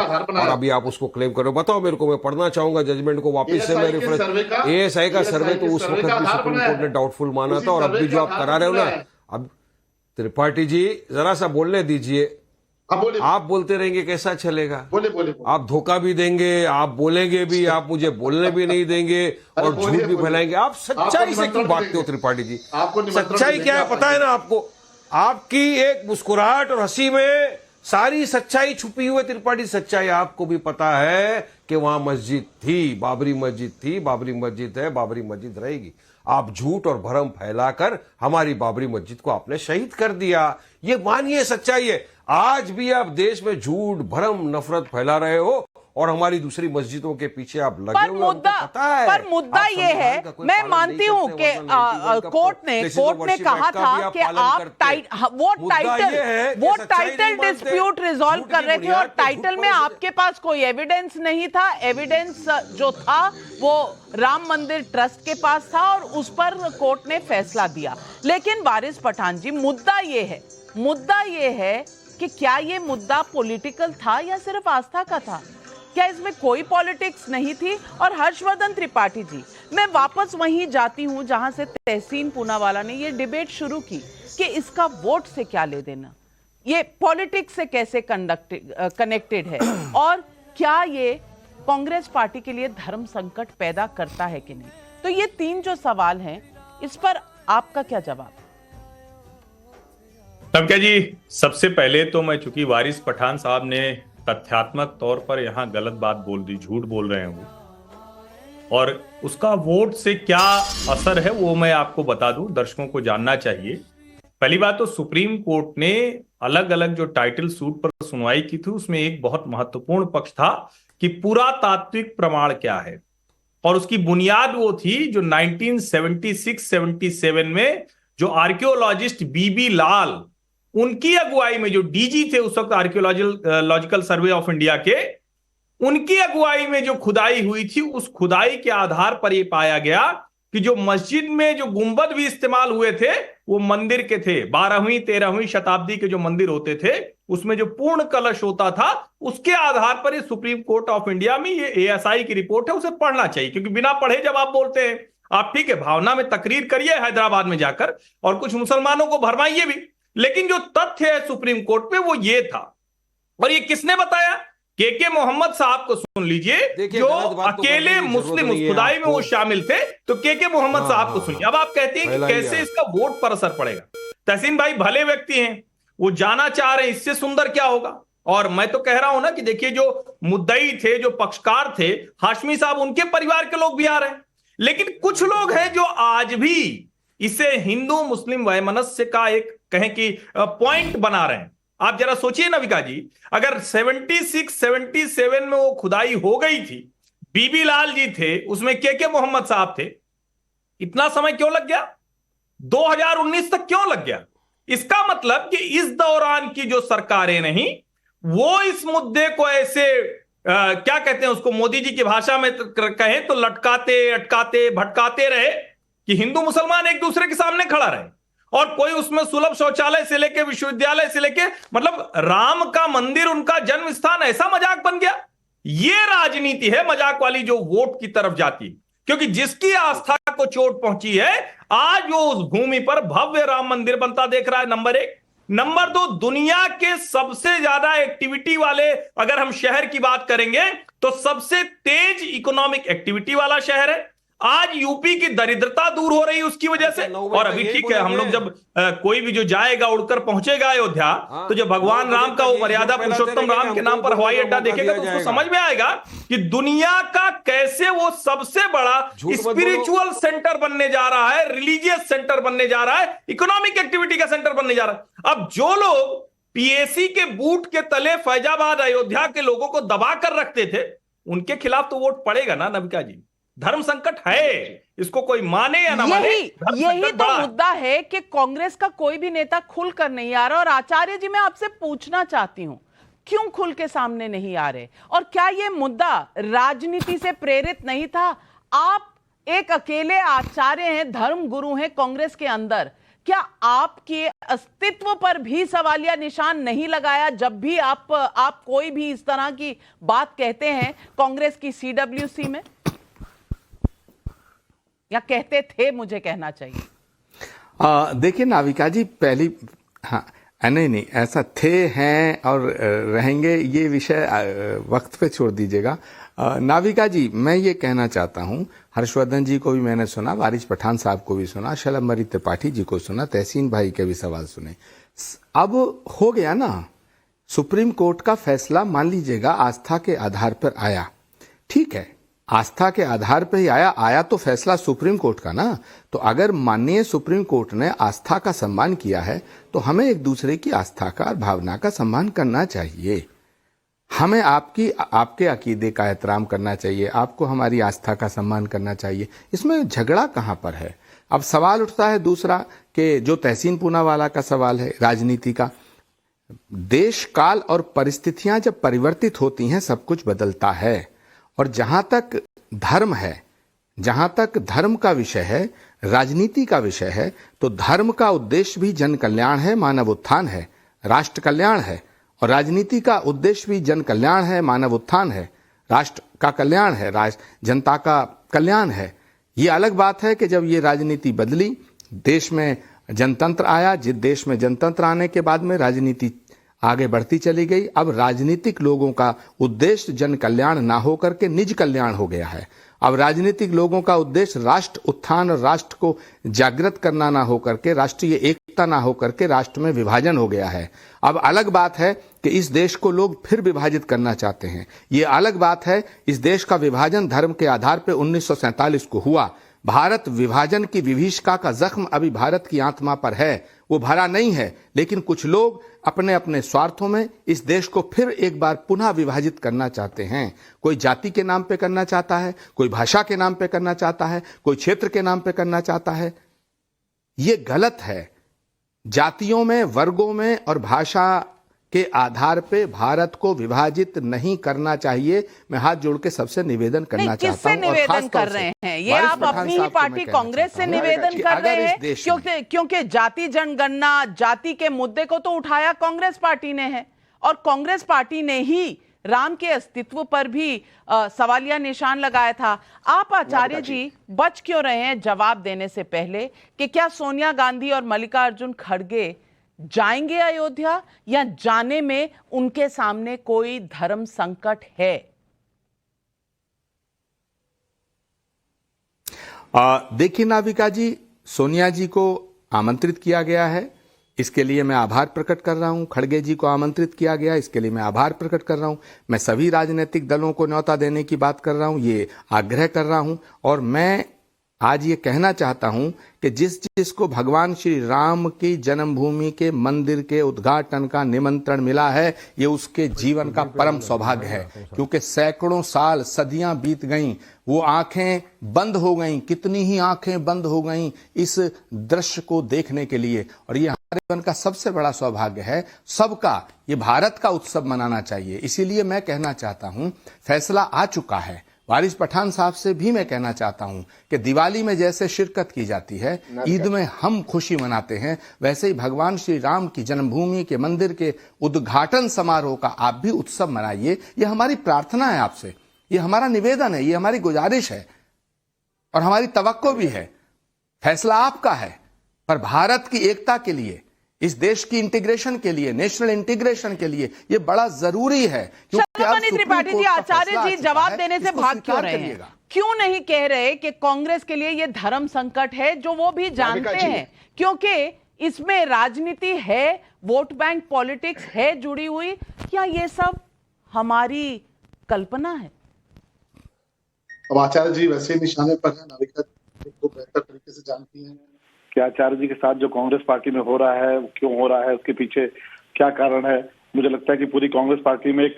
और अभी आप उसको क्लेम करो? बताओ मेरे को, मैं पढ़ना चाहूंगा जजमेंट को वापस से। मैं रेफरेंस, एएसआई का सर्वे तो उस वक्त भी सुप्रीम कोर्ट ने डाउटफुल माना था, और अब भी जो आप करा रहे हो ना, अब त्रिपाठी जी जरा सा बोलने दीजिए। आप बोलते रहेंगे कैसा चलेगा? बोले। आप धोखा भी देंगे, आप बोलेंगे भी, आप मुझे बोलने भी नहीं देंगे, और झूठ भी फैलाएंगे। आप सच्चाई से क्यों बांटते हो त्रिपाठी जी? सच्चाई क्या है पता है ना आपको? आपकी एक मुस्कुराहट और हंसी में सारी सच्चाई छुपी हुई है त्रिपाठी। सच्चाई आपको भी पता है कि वहां मस्जिद थी, बाबरी मस्जिद थी, बाबरी मस्जिद है, बाबरी मस्जिद रहेगी। आप झूठ और भरम फैलाकर हमारी बाबरी मस्जिद को आपने शहीद कर दिया। ये मानिए सच्चाई है। आज भी आप देश में झूठ, भरम, नफरत फैला रहे हो, और हमारी दूसरी मस्जिदों के पीछे आप लगे हुए हो। पर मुद्दा ये है, मैं मानती हूं कि कोर्ट ने कहा था कि आप वो टाइटल डिस्प्यूट रिजॉल्व कर रहे थे, और टाइटल में आपके पास कोई एविडेंस नहीं था। एविडेंस जो था वो राम मंदिर ट्रस्ट के पास था, और उस पर कोर्ट ने फैसला दिया। लेकिन वारिस पठान जी, मुद्दा ये है कि क्या ये मुद्दा पॉलिटिकल था या सिर्फ आस्था का था? क्या इसमें कोई पॉलिटिक्स नहीं थी? और हर्षवर्धन त्रिपाठी जी, मैं वापस वहीं जाती हूं जहां से तहसीन पूनावाला ने ये डिबेट शुरू की कि इसका वोट से क्या ले देना, ये पॉलिटिक्स से कैसे कनेक्टेड है, और क्या ये कांग्रेस पार्टी के लिए धर्म संकट पैदा करता है कि नहीं? तो ये तीन जो सवाल हैं, इस पर आपका क्या जवाब? नविका जी, सबसे पहले तो मैं, चूंकि वारिस पठान साहब ने तथ्यात्मक तौर पर यहां गलत बात बोल दी, झूठ बोल रहे हैं वो, और उसका वोट से क्या असर है वो मैं आपको बता दूं, दर्शकों को जानना चाहिए। पहली बात तो सुप्रीम कोर्ट ने अलग अलग जो टाइटल सूट पर सुनवाई की थी, उसमें एक बहुत महत्वपूर्ण पक्ष था कि पुरातात्विक प्रमाण क्या है, और उसकी बुनियाद वो थी जो 1976-77 में जो आर्कियोलॉजिस्ट बीबी लाल, उनकी अगुवाई में, जो डीजी थे उस वक्त आर्कियोलॉजिकल सर्वे ऑफ इंडिया के, उनकी अगुवाई में जो खुदाई हुई थी, उस खुदाई के आधार पर यह पाया गया कि जो मस्जिद में जो गुंबद भी इस्तेमाल हुए थे वो मंदिर के थे। 12वीं 13वीं शताब्दी के जो मंदिर होते थे उसमें जो पूर्ण कलश होता था, उसके आधार पर ये सुप्रीम कोर्ट ऑफ इंडिया में ये एएसआई की रिपोर्ट है, उसे पढ़ना चाहिए। क्योंकि बिना पढ़े जब आप बोलते हैं, आप ठीक है भावना में तकरीर करिए हैदराबाद में जाकर और कुछ मुसलमानों को भरमाइए भी, लेकिन जो तथ्य है सुप्रीम कोर्ट में वो ये था। और ये किसने बताया? के मोहम्मद साहब को सुन लीजिए, जो अकेले मुस्लिम उस खुदाई में वो शामिल थे। तो के मोहम्मद साहब को सुनिए। अब आप कहते हैं कि कैसे इसका वोट पर असर पड़ेगा। तहसीन भाई भले व्यक्ति हैं, वो जाना चाह रहे हैं, इससे सुंदर क्या होगा। और मैं तो कह रहा हूं ना कि देखिए, जो मुद्दई थे, जो पक्षकार थे हाशमी साहब, उनके परिवार के लोग भी आ रहे हैं, लेकिन कुछ लोग हैं जो आज भी इसे हिंदू मुस्लिम वैमनस्य का एक कहें कि पॉइंट बना रहे हैं। आप जरा सोचिए नविका जी, अगर 76-77 में वो खुदाई हो गई थी, बीबी लाल जी थे उसमें, के मोहम्मद साहब थे, इतना समय क्यों लग गया? 2019 तक क्यों लग गया? इसका मतलब कि इस दौरान की जो सरकारें नहीं, वो इस मुद्दे को ऐसे क्या कहते हैं उसको, मोदी जी की भाषा में कहें तो लटकाते, अटकाते, भटकाते रहे कि हिंदू मुसलमान एक दूसरे के सामने खड़ा रहे। और कोई उसमें सुलभ शौचालय से लेके विश्वविद्यालय से लेके, मतलब राम का मंदिर उनका जन्म स्थान, ऐसा मजाक बन गया। ये राजनीति है मजाक वाली, जो वोट की तरफ जाती है। क्योंकि जिसकी आस्था को चोट पहुंची है, आज वो उस भूमि पर भव्य राम मंदिर बनता देख रहा है, नंबर 1। नंबर 2, दुनिया के सबसे ज्यादा एक्टिविटी वाले, अगर हम शहर की बात करेंगे तो सबसे तेज इकोनॉमिक एक्टिविटी वाला शहर है। आज यूपी की दरिद्रता दूर हो रही है उसकी वजह से। और अभी ठीक है, हम लोग जब कोई भी जो जाएगा उड़कर पहुंचेगा अयोध्या, तो जब भगवान राम का वो मर्यादा पुरुषोत्तम राम के नाम पर हवाई अड्डा देखेगा तो उसको समझ में आएगा कि दुनिया का कैसे वो सबसे बड़ा स्पिरिचुअल सेंटर बनने जा रहा है, रिलीजियस सेंटर बनने जा रहा है, इकोनॉमिक एक्टिविटी का सेंटर बनने जा रहा है। अब जो लोग पीएसी के बूट के तले फैजाबाद अयोध्या के लोगों को दबा कर रखते थे, उनके खिलाफ तो वोट पड़ेगा ना नविका जी। धर्म संकट है, इसको कोई माने या ना माने, यही तो मुद्दा है कि कांग्रेस का कोई भी नेता खुलकर नहीं आ रहा। और आचार्य जी, मैं आपसे पूछना चाहती हूं, क्यों खुल के सामने नहीं आ रहे? और क्या यह मुद्दा राजनीति से प्रेरित नहीं था? आप एक अकेले आचार्य हैं, धर्म गुरु हैं कांग्रेस के अंदर, क्या आपके अस्तित्व पर भी सवालिया निशान नहीं लगाया जब भी आप कोई भी इस तरह की बात कहते हैं कांग्रेस की सीडब्ल्यूसी में? या कहते थे, मुझे कहना चाहिए। देखिए नाविका जी, पहली हाँ नहीं, ऐसा थे, हैं और रहेंगे, ये विषय वक्त पे छोड़ दीजिएगा। नाविका जी, मैं ये कहना चाहता हूँ, हर्षवर्धन जी को भी मैंने सुना, वारिस पठान साहब को भी सुना, शलभमणि त्रिपाठी जी को सुना, तहसीन भाई के भी सवाल सुने। अब हो गया ना, सुप्रीम कोर्ट का फैसला मान लीजिएगा आस्था के आधार पर आया, ठीक है, आस्था के आधार पर ही आया तो फैसला सुप्रीम कोर्ट का ना। तो अगर माननीय सुप्रीम कोर्ट ने आस्था का सम्मान किया है तो हमें एक दूसरे की आस्था का और भावना का सम्मान करना चाहिए। हमें आपके अकीदे का एहतराम करना चाहिए, आपको हमारी आस्था का सम्मान करना चाहिए। इसमें झगड़ा कहाँ पर है? अब सवाल उठता है दूसरा कि जो तहसीन पूनावाला का सवाल है राजनीति का, देश काल और परिस्थितियां जब परिवर्तित होती हैं सब कुछ बदलता है। और जहां तक धर्म है, जहां तक धर्म का विषय है, राजनीति का विषय है, तो धर्म का उद्देश्य भी जन कल्याण है, मानव उत्थान है, राष्ट्र कल्याण है। और राजनीति का उद्देश्य भी जन कल्याण है, मानव उत्थान है, राष्ट्र का कल्याण है, जनता का कल्याण है। ये अलग बात है कि जब ये राजनीति बदली, देश में जनतंत्र आया, जिस देश में जनतंत्र आने के बाद में राजनीति आगे बढ़ती चली गई। अब राजनीतिक लोगों का उद्देश्य जन कल्याण ना होकर के निज कल्याण हो गया है। अब राजनीतिक लोगों का उद्देश्य राष्ट्र उत्थान और राष्ट्र को जागृत करना ना होकर के, राष्ट्रीय एकता ना होकर के राष्ट्र में विभाजन हो गया है। अब अलग बात है कि इस देश को लोग फिर विभाजित करना चाहते हैं। ये अलग बात है, इस देश का विभाजन धर्म के आधार पर 1947 को हुआ। भारत विभाजन की विभीषिका का जख्म अभी भारत की आत्मा पर है, वो भरा नहीं है, लेकिन कुछ लोग अपने अपने स्वार्थों में इस देश को फिर एक बार पुनः विभाजित करना चाहते हैं। कोई जाति के नाम पे करना चाहता है, कोई भाषा के नाम पे करना चाहता है, कोई क्षेत्र के नाम पे करना चाहता है। ये गलत है। जातियों में, वर्गों में और भाषा के आधार पे भारत को विभाजित नहीं करना चाहिए। मैं हाथ जोड़ के सबसे निवेदन करना चाहता हूं। निवेदन कर रहे हैं ये आप अपनी ही पार्टी कांग्रेस से निवेदन कर रहे हैं, क्योंकि जाति जनगणना, जाति के मुद्दे को तो उठाया कांग्रेस पार्टी ने है, और कांग्रेस पार्टी ने ही राम के अस्तित्व पर भी सवालिया निशान लगाया था। आप आचार्य जी बच क्यों रहे हैं जवाब देने से पहले कि क्या सोनिया गांधी और मल्लिकार्जुन खड़गे जाएंगे अयोध्या, या जाने में उनके सामने कोई धर्म संकट है? देखिए नाविका जी, सोनिया जी को आमंत्रित किया गया है, इसके लिए मैं आभार प्रकट कर रहा हूं। खड़गे जी को आमंत्रित किया गया, इसके लिए मैं आभार प्रकट कर रहा हूं। मैं सभी राजनीतिक दलों को न्योता देने की बात कर रहा हूं, ये आग्रह कर रहा हूं। और मैं आज ये कहना चाहता हूं कि जिसको भगवान श्री राम की जन्मभूमि के मंदिर के उद्घाटन का निमंत्रण मिला है, ये उसके जीवन का परम सौभाग्य है। क्योंकि सैकड़ों साल, सदियां बीत गईं, वो आंखें बंद हो गईं, कितनी ही आंखें बंद हो गईं इस दृश्य को देखने के लिए। और ये हमारे जीवन का सबसे बड़ा सौभाग्य है। सबका, ये भारत का उत्सव मनाना चाहिए। इसीलिए मैं कहना चाहता हूं, फैसला आ चुका है। वारिस पठान साहब से भी मैं कहना चाहता हूं कि दिवाली में जैसे शिरकत की जाती है, ईद में हम खुशी मनाते हैं, वैसे ही भगवान श्री राम की जन्मभूमि के मंदिर के उद्घाटन समारोह का आप भी उत्सव मनाइए। ये हमारी प्रार्थना है आपसे, ये हमारा निवेदन है, ये हमारी गुजारिश है और हमारी तवक्को भी है। फैसला आपका है, पर भारत की एकता के लिए, इस देश की इंटीग्रेशन के लिए, नेशनल इंटीग्रेशन के लिए ये बड़ा जरूरी है। शर्मनी त्रिपाठी जी, आचार्य जी जवाब देने से भाग क्यों रहे हैं? क्यों नहीं कह रहे कि कांग्रेस के लिए ये धर्म संकट है, जो वो भी जानते हैं, क्योंकि इसमें राजनीति है, वोट बैंक पॉलिटिक्स है जुड़ी हुई, क्या ये सब हमारी कल्पना है? अब आचार्य जी वैसे ही निशाने पर है, नाविका को बेहतर तरीके से जानती हैं कि आचार्य जी के साथ जो कांग्रेस पार्टी में हो रहा है, क्यों हो रहा है, उसके पीछे क्या कारण है। मुझे लगता है कि पूरी कांग्रेस पार्टी में एक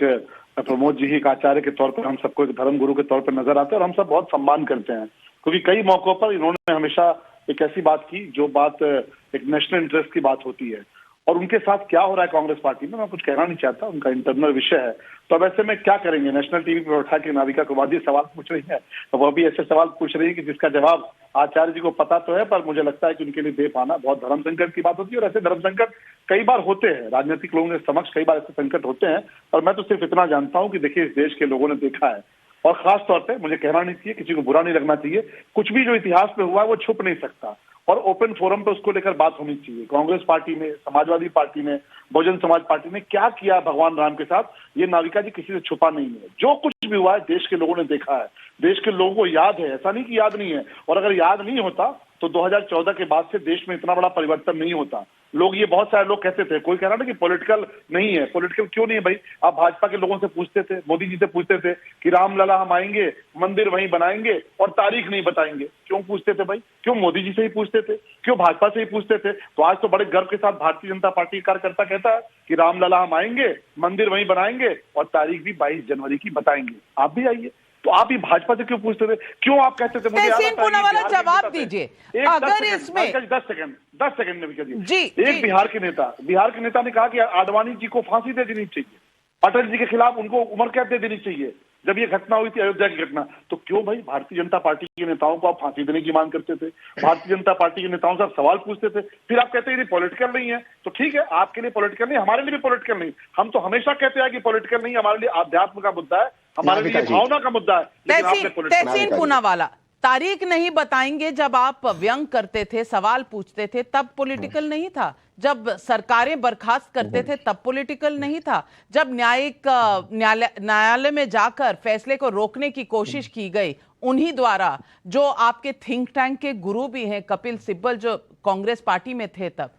प्रमोद जी ही एक आचार्य के तौर पर हम सबको एक धर्म गुरु के तौर पर नजर आते हैं और हम सब बहुत सम्मान करते हैं, क्योंकि कई मौकों पर इन्होंने हमेशा एक ऐसी बात की जो बात एक नेशनल इंटरेस्ट की बात होती है। और उनके साथ क्या हो रहा है कांग्रेस पार्टी में, मैं कुछ कहना नहीं चाहता, उनका इंटरनल विषय है। तो अब ऐसे में क्या करेंगे? नेशनल टीवी पर उठा के नाविका कुमार सवाल पूछ रही है, तो वह भी ऐसे सवाल पूछ रही है कि जिसका जवाब आचार्य जी को पता तो है, पर मुझे लगता है कि उनके लिए दे पाना बहुत धर्म संकट की बात होती है। और ऐसे धर्म संकट कई बार होते हैं, राजनीतिक लोगों के समक्ष कई बार ऐसे संकट होते हैं। और मैं तो सिर्फ इतना जानता हूं कि देखिए, इस देश के लोगों ने देखा है, और खास तौर पे मुझे कहना नहीं चाहिए, किसी को बुरा नहीं लगना चाहिए, कुछ भी जो इतिहास में हुआ है वो छुप नहीं सकता और ओपन फोरम पे उसको लेकर बात होनी चाहिए। कांग्रेस पार्टी में, समाजवादी पार्टी में, बहुजन समाज पार्टी ने क्या किया भगवान राम के साथ, ये नाविका जी किसी से छुपा नहीं है। जो कुछ भी हुआ है देश के लोगों ने देखा है, देश के लोगों को याद है, ऐसा नहीं कि याद नहीं है। और अगर याद नहीं होता तो 2014 के बाद से देश में इतना बड़ा परिवर्तन नहीं होता। लोग, ये बहुत सारे लोग कहते थे, कोई कह रहा ना कि पॉलिटिकल नहीं है, पॉलिटिकल क्यों नहीं है भाई? आप भाजपा के लोगों से पूछते थे, मोदी जी से पूछते थे कि रामलला हम आएंगे, मंदिर वहीं बनाएंगे और तारीख नहीं बताएंगे। क्यों पूछते थे भाई? क्यों मोदी जी से ही पूछते थे? क्यों भाजपा से ही पूछते थे? तो आज तो बड़े गर्व के साथ भारतीय जनता पार्टी कार्यकर्ता कहता है कि रामलला हम आएंगे, मंदिर वहीं बनाएंगे और तारीख भी 22 जनवरी की बताएंगे। आप भी आइए। तो आप ही भाजपा से क्यों पूछते थे? क्यों आप कहते थे? तहसीन पूनावाला जवाब दीजिए। अगर इसमें 10 सेकंड में जी, एक बिहार के नेता ने कहा कि आडवाणी जी को फांसी दे देनी चाहिए, अटल जी के खिलाफ उनको उम्र कैद दे देनी चाहिए जब ये घटना हुई थी, अयोध्या की घटना। तो क्यों भाई भारतीय जनता पार्टी के नेताओं को आप फांसी देने की मांग करते थे? भारतीय जनता पार्टी के नेताओं से आप सवाल पूछते थे, फिर आप कहते हैं ये पॉलिटिकल नहीं है। तो ठीक है, आपके लिए पॉलिटिकल नहीं, हमारे लिए भी पॉलिटिकल नहीं। हम तो हमेशा कहते हैं कि पॉलिटिकल नहीं, हमारे लिए आध्यात्म का मुद्दा है, हमारे लिए भावना का मुद्दा है। तहसीन पूनावाला, तारीख नहीं बताएंगे जब आप व्यंग करते थे, सवाल पूछते थे, तब पॉलिटिकल नहीं था। जब सरकारें बर्खास्त करते थे तब पॉलिटिकल नहीं था। जब न्यायालय में जाकर फैसले को रोकने की कोशिश की गई उन्हीं द्वारा, जो आपके थिंक टैंक के गुरु भी हैं कपिल सिब्बल, जो कांग्रेस पार्टी में थे तब,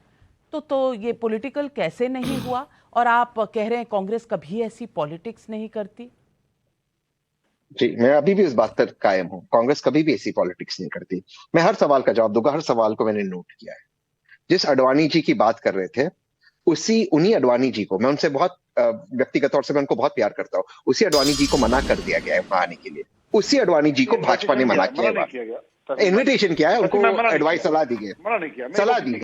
तो ये पॉलिटिकल कैसे नहीं हुआ? और आप कह रहे हैं कांग्रेस कभी ऐसी पॉलिटिक्स नहीं करती। जी, मैं अभी भी इस बात पर कायम हूं, कांग्रेस कभी भी ऐसी पॉलिटिक्स नहीं करती। मैं हर सवाल का जवाब दूंगा, हर सवाल को मैंने नोट किया है। जिस अडवाणी जी की बात कर रहे थे, उन्हीं अडवाणी जी को, मैं उनसे बहुत व्यक्तिगत तौर से मैं उनको बहुत प्यार करता हूँ, उसी अडवाणी जी को मना कर दिया गया है वहां आने के लिए। उसी अडवाणी जी को भाजपा ने मना किया है, इन्विटेशन किया है, उनको एडवाइस सलाह दी गई, सलाह दी है,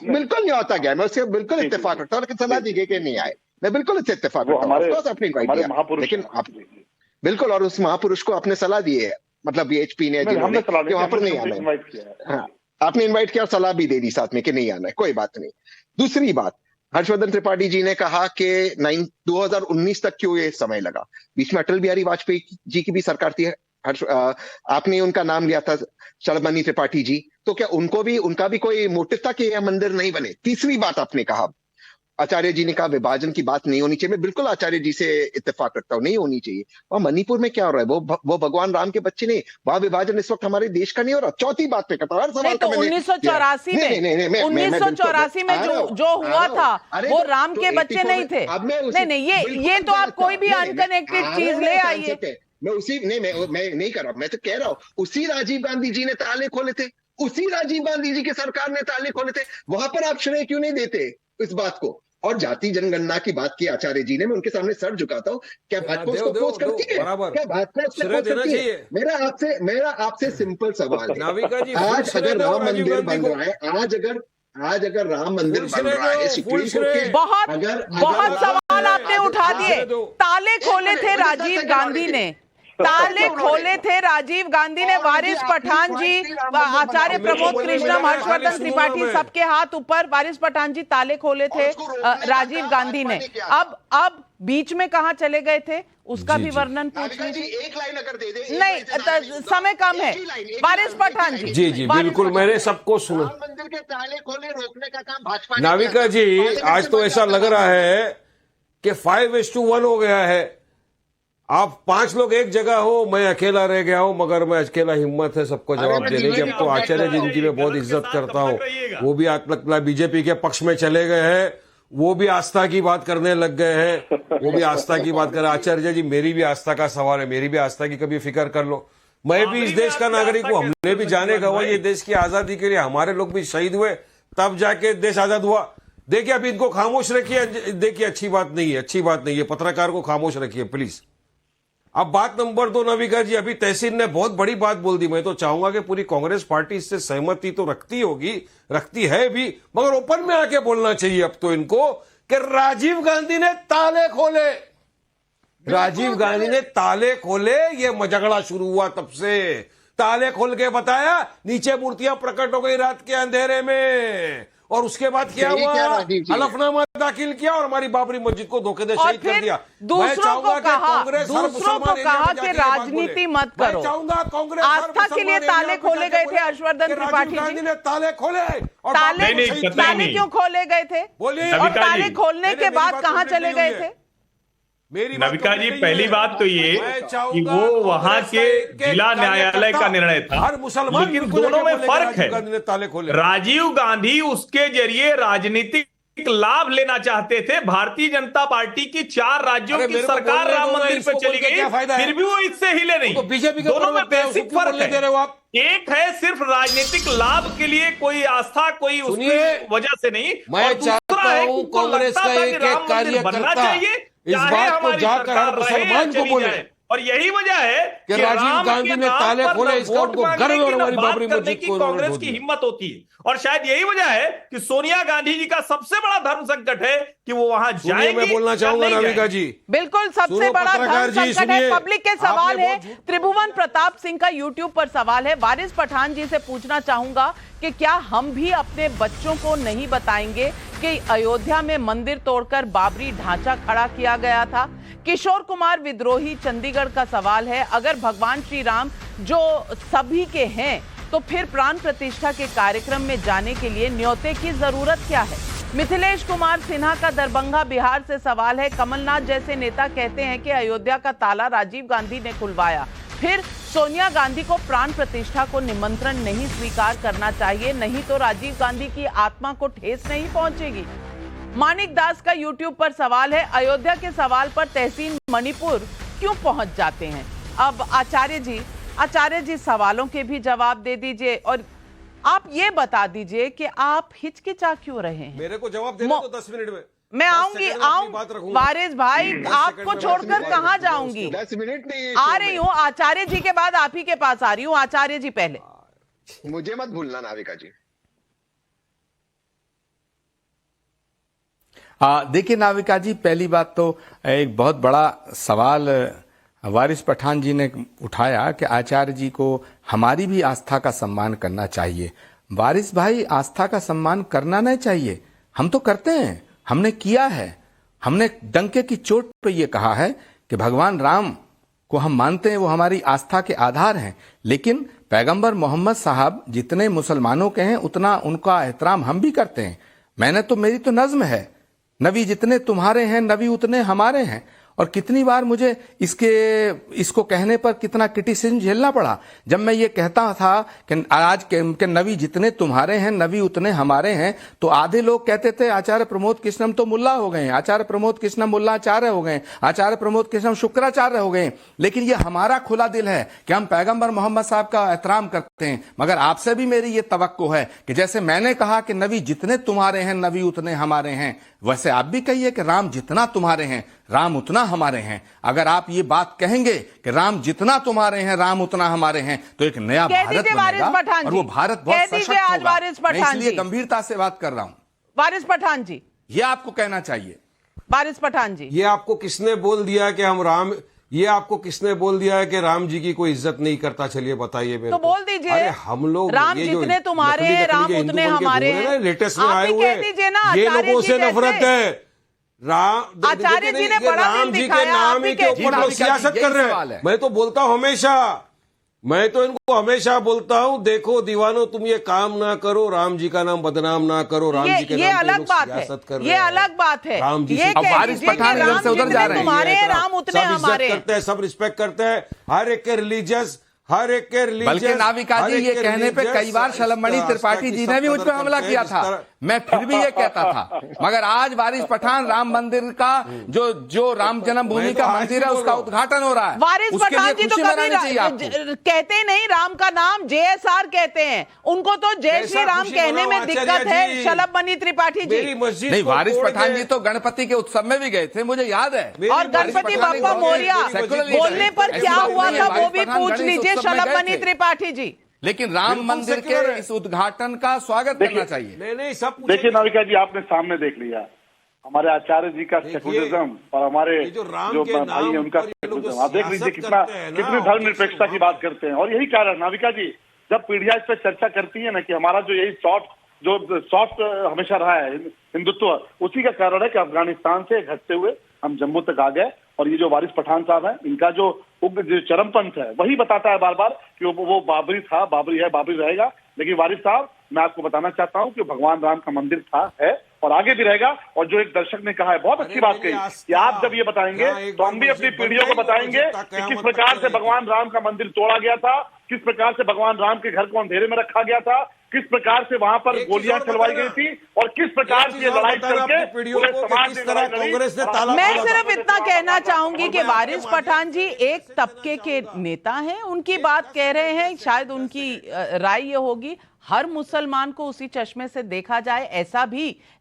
बिल्कुल नहीं होता गया। मैं उससे बिल्कुल इत्तेफाक रखता हूँ, लेकिन सलाह दी गई कि नहीं आए, मैं बिल्कुल इससे इत्तेफाक रखता हूँ। आपने इन्वाइट किया, लेकिन आप बिल्कुल, और उस महापुरुष को आपने सलाह दी है, मतलब बीएचपी ने वहां पर नहीं आना है। आपने इनवाइट किया और सलाह भी दे दी साथ में कि नहीं आना है, कोई बात नहीं। दूसरी बात, हर्षवर्धन त्रिपाठी जी ने कहा कि 2019 तक क्यों ये समय लगा? बीच में अटल बिहारी वाजपेयी जी की भी सरकार थी, आपने उनका नाम लिया था, शर्मनी त्रिपाठी जी, तो क्या उनका भी कोई मोटिव था कि यह मंदिर नहीं बने? तीसरी बात आपने कहा, आचार्य जी ने कहा विभाजन की बात नहीं होनी चाहिए। मैं बिल्कुल आचार्य जी से इत्तेफाक रखता हूँ, नहीं होनी चाहिए। और मणिपुर में क्या हो रहा है? वो भगवान राम के बच्चे नहीं, वहां विभाजन इस वक्त हमारे देश का नहीं हो रहा। चौथी बात पे कहता हूँ, हर सवाल तो 1984 में जो हुआ था वो राम के बच्चे नहीं थे। नहीं, ये तो आप कोई भी अनकनेक्टेड चीज ले आइए। मैं नहीं कर रहा, मैं तो कह रहा हूँ उसी राजीव गांधी जी ने ताले खोले थे, उसी राजीव गांधी जी की सरकार ने ताले खोले थे, वहां पर आप श्रेय क्यों नहीं देते इस बात को? और जाति जनगणना की बात की आचार्य जी ने, मैं उनके सामने सर झुकाता हूँ। क्या भाजपा उसको अपोज करती है? क्या भाजपा उसको अपोज करती है? मेरा आपसे सिंपल सवाल है, आज अगर राम मंदिर बन रहा है, आज अगर राम मंदिर बन रहा है, बहुत सवाल आपने उठा दिए। ताले खोले थे राजीव गांधी ने, ताले खोले थे राजीव गांधी ने, वारिस पठान जी, आचार्य प्रमोद कृष्णम, हर्षवर्धन त्रिपाठी, सबके हाथ ऊपर, वारिस पठान जी ताले खोले थे राजीव गांधी ने। अब बीच में कहां चले गए थे उसका भी वर्णन पूछ लीजिए। एक लाइन अगर दे दे। नहीं, समय कम है। वारिस पठान जी। जी जी बिल्कुल, मैंने सबको सुना। मंदिर के ताले खोले रोकने का काम भाजपा ने नाविका जी, आज तो ऐसा लग रहा है कि 5:1 हो गया है। आप 5 लोग एक जगह हो, मैं अकेला रह गया हूं, मगर मैं अकेला हिम्मत है सबको जवाब देने की। अब तो आचार्य जिनकी मैं बहुत इज्जत करता हूं, वो भी आत्मकला बीजेपी के पक्ष में चले गए हैं, वो भी आस्था की बात करने लग गए हैं, वो भी आस्था की बात कर रहे हैं। आचार्य जी, मेरी भी आस्था का सवाल है, मेरी भी आस्था की कभी फिक्र कर लो। मैं भी इस देश का नागरिक हूं, हमने भी जाने गवा ये देश की आजादी के लिए, हमारे लोग भी शहीद हुए, तब जाके देश आजाद हुआ। देखिए अभी इनको खामोश रखिए, देखिए अच्छी बात नहीं है, अच्छी बात नहीं है, पत्रकार को खामोश रखिए प्लीज। अब बात नंबर 2 नाविका जी, अभी तहसीन ने बहुत बड़ी बात बोल दी। मैं तो चाहूंगा कि पूरी कांग्रेस पार्टी इससे सहमति तो रखती होगी, रखती है भी, मगर ओपन में आके बोलना चाहिए अब तो इनको कि राजीव गांधी ने ताले खोले, राजीव गांधी ने ताले खोले, ये झगड़ा शुरू हुआ तब से। ताले खोल के बताया, नीचे मूर्तियां प्रकट हो गई रात के अंधेरे में, और उसके बाद क्या हुआ, हलफनामा दाखिल किया और हमारी बाबरी मस्जिद को धोखे से शहीद कर दिया। दूसरों को कहा कि राजनीति मत करो। चाहूंगा कांग्रेस आस्था के लिए ताले खोले गए थे हर्षवर्धन त्रिपाठी जी ने, ताले खोले। ताले क्यों खोले गए थे? बोलिए। और ताले खोलने के बाद कहां चले गए थे? नविका जी, पहली बात तो ये कि वो वहां के जिला न्यायालय का निर्णय था, लेकिन दोनों में फर्क है। राजीव गांधी उसके जरिए राजनीतिक लाभ लेना चाहते थे। भारतीय जनता पार्टी की 4 राज्यों की सरकार राम मंदिर पे चली गई, फिर भी वो इससे हिले नहीं। दोनों में बेसिक फर्क है। एक है सिर्फ राजनीतिक लाभ के लिए कोई आस्था, कोई उसकी वजह से नहीं, मैं चाहता हूं कांग्रेस का एक कार्यकर्ता इस बात को जाकर हर मुसलमान को बोले, और यही वजह है कि राजीव गांधी ने ताले खोले, इसका उनको गर्व और हमारी बाबरी मस्जिद को कांग्रेस की हिम्मत होती है। और शायद यही वजह है कि सोनिया गांधी जी का सबसे बड़ा धर्म संकट है कि वो वहां जाएंगी। मैं बोलना चाहूंगा नाविका जी, बिल्कुल सबसे बड़ा धर्म संकट है। पब्लिक के सवाल है। त्रिभुवन प्रताप सिंह का यूट्यूब पर सवाल है। वारिस पठान जी से पूछना चाहूंगा कि क्या हम भी अपने बच्चों को नहीं बताएंगे कि अयोध्या में मंदिर तोड़कर बाबरी ढांचा खड़ा किया गया था? किशोर कुमार विद्रोही चंडीगढ़ का सवाल है, अगर भगवान श्री राम जो सभी के हैं तो फिर प्राण प्रतिष्ठा के कार्यक्रम में जाने के लिए न्योते की जरूरत क्या है? मिथिलेश कुमार सिन्हा का दरभंगा बिहार से सवाल है, कमलनाथ जैसे नेता कहते हैं कि अयोध्या का ताला राजीव गांधी ने खुलवाया, फिर सोनिया गांधी को प्राण प्रतिष्ठा को निमंत्रण नहीं स्वीकार करना चाहिए, नहीं तो राजीव गांधी की आत्मा को ठेस नहीं पहुंचेगी। मानिक दास का यूट्यूब पर सवाल है, अयोध्या के सवाल पर तहसीन मणिपुर क्यों पहुंच जाते हैं? अब आचार्य जी सवालों के भी जवाब दे दीजिए और आप ये बता दीजिए कि आप हिचकिचा क्यों रहे हैं? मेरे को जवाब देना तो 10 मिनट में मैं आऊंगी। वारिस भाई, आपको छोड़कर कहां जाऊंगी? 10 मिनट नहीं, आ रही हूं। आचार्य जी के बाद आप ही के पास आ रही हूं। आचार्य जी पहले। मुझे मत भूलना नाविका जी। देखिए नाविका जी, पहली बात तो एक बहुत बड़ा सवाल वारिस पठान जी ने उठाया कि आचार्य जी को हमारी भी आस्था का सम्मान करना चाहिए। वारिस भाई, आस्था का सम्मान करना नहीं चाहिए, हम तो करते हैं, हमने किया है। हमने डंके की चोट पे ये कहा है कि भगवान राम को हम मानते हैं, वो हमारी आस्था के आधार हैं, लेकिन पैगंबर मोहम्मद साहब जितने मुसलमानों के हैं उतना उनका एहतराम हम भी करते हैं। मेरी तो नज्म है, नबी जितने तुम्हारे हैं नबी उतने हमारे हैं। और कितनी बार मुझे इसको कहने पर कितना क्रिटिसिज्म झेलना पड़ा जब मैं ये कहता था कि आज के नबी जितने तुम्हारे हैं नबी उतने हमारे हैं। तो आधे लोग कहते थे आचार्य प्रमोद कृष्णम तो मुल्ला हो गए, आचार्य प्रमोद कृष्णम मुल्लाचार्य हो गए, आचार्य प्रमोद कृष्णम शुक्राचार्य हो गए। लेकिन ये हमारा खुला दिल है कि हम पैगंबर मोहम्मद साहब का एहतराम करते हैं। मगर आपसे भी मेरी ये तवक्को है कि जैसे मैंने कहा कि नबी जितने तुम्हारे हैं नबी उतने हमारे हैं, वैसे आप भी कहिए कि राम जितना तुम्हारे हैं राम उतना हमारे हैं। अगर आप ये बात कहेंगे कि राम जितना तुम्हारे हैं राम उतना हमारे हैं, तो एक नया भारत बनेगा और वो भारत बहुत सशक्त होगा। मैं इसलिए गंभीरता से बात कर रहा हूं। वारिस पठान जी, ये आपको कहना चाहिए। वारिस पठान जी, ये आपको किसने बोल दिया कि हम राम, ये आपको किसने बोल दिया है कि राम जी की कोई इज्जत नहीं करता? चलिए बताइए मेरे तो को। बोल दीजिए। अरे हम लोग राम जितने तुम्हारे हैं राम उतने हमारे हैं। लेटेस्ट में आए हुए ये लोगों से नफरत है। आचार्य जी ने बड़ा राम दिल जी के दिखाया, नाम आप ही ही के के ऊपर लोग सियासत कर रहे हैं। मैं तो बोलता हूं हमेशा, मैं तो इनको हमेशा बोलता हूं, देखो दीवानो तुम ये काम ना करो, राम जी का नाम बदनाम ना करो, राम जी के ये नाम पे अलग लोग बात सियासत कर है, रहे ये हैं। अलग बात है। राम जी ये से कह वारिस दीजिए पठान कि इधर राम से उधर जा रहे हैं। तुम्हारे हैं, राम उतने सब हमारे इज्जत हैं। करते हैं, सब रिस्पेक्ट करते हैं, हर एक के रिलीजियस, हर एक के रिलीजियस। बल्कि नाविका जी ये कहने पे कई बार शलभमणि त्रिपाठी जी ने भी मुझ पर हमला किया था, मैं फिर भी ये कहता था। मगर आज वारिस पठान राम मंदिर का जो राम जन्मभूमि का मंदिर है उसका उद्घाटन हो रहा है। वारिस उसके लिए पठान जी तो खुशी कभी मनानी चाहिए आपको। कहते नहीं, राम का नाम JSR कहते हैं, उनको तो जय श्री राम कहने में दिक्कत है। शलभमणि त्रिपाठी जी नहीं, वारिस पठान जी तो गणपति के उत्सव में भी गए थे, मुझे याद है। और गणपति बाप्पा मोरिया बोलने पर क्या हुआ था वो भी पूछ लीजिए शलभमणि त्रिपाठी जी। लेकिन राम मंदिर के इस उद्घाटन का स्वागत करना चाहिए। नहीं सब देखिए नाविका जी, आपने सामने देख लिया हमारे आचार्य जी का सेकुलरिज्म और हमारे जो भाई है उनका सेकुलरिज्म। आप देख लीजिए कितनी धर्मनिरपेक्षता की बात करते हैं। और यही कारण नाविका जी, जब पीढ़ियां इस पर चर्चा करती है ना कि हमारा जो यही सॉफ्ट हमेशा रहा है हिंदुत्व, उसी का कारण है कि अफगानिस्तान से घटते हुए हम जम्मू तक आ गए। और ये जो वारिस पठान साहब हैं, इनका जो चरमपंथ है वही बताता है बार बार कि वो बाबरी था, बाबरी है, बाबरी रहेगा। लेकिन वारिस साहब, मैं आपको बताना चाहता हूं कि भगवान राम का मंदिर था, है और आगे भी रहेगा। और जो एक दर्शक ने कहा है, बहुत अच्छी बात कही कि आप जब ये बताएंगे तो हम भी अपनी पीढ़ियों को बताएंगे कि किस प्रकार से भगवान राम का मंदिर तोड़ा गया था, किस प्रकार से भगवान राम के घर को अंधेरे में रखा गया था, किस प्रकार से वहां पर गोलियां चलवाई गई थी और किस प्रकार से लड़ाई करके पूरे समाज ने कांग्रेस ने ताला। मैं सिर्फ इतना कहना चाहूंगी कि वारिस पठान जी एक तबके के नेता हैं, उनकी बात कह रहे हैं, शायद उनकी राय ये होगी हर मुसलमान को उसी चश्मे से देखा जाए,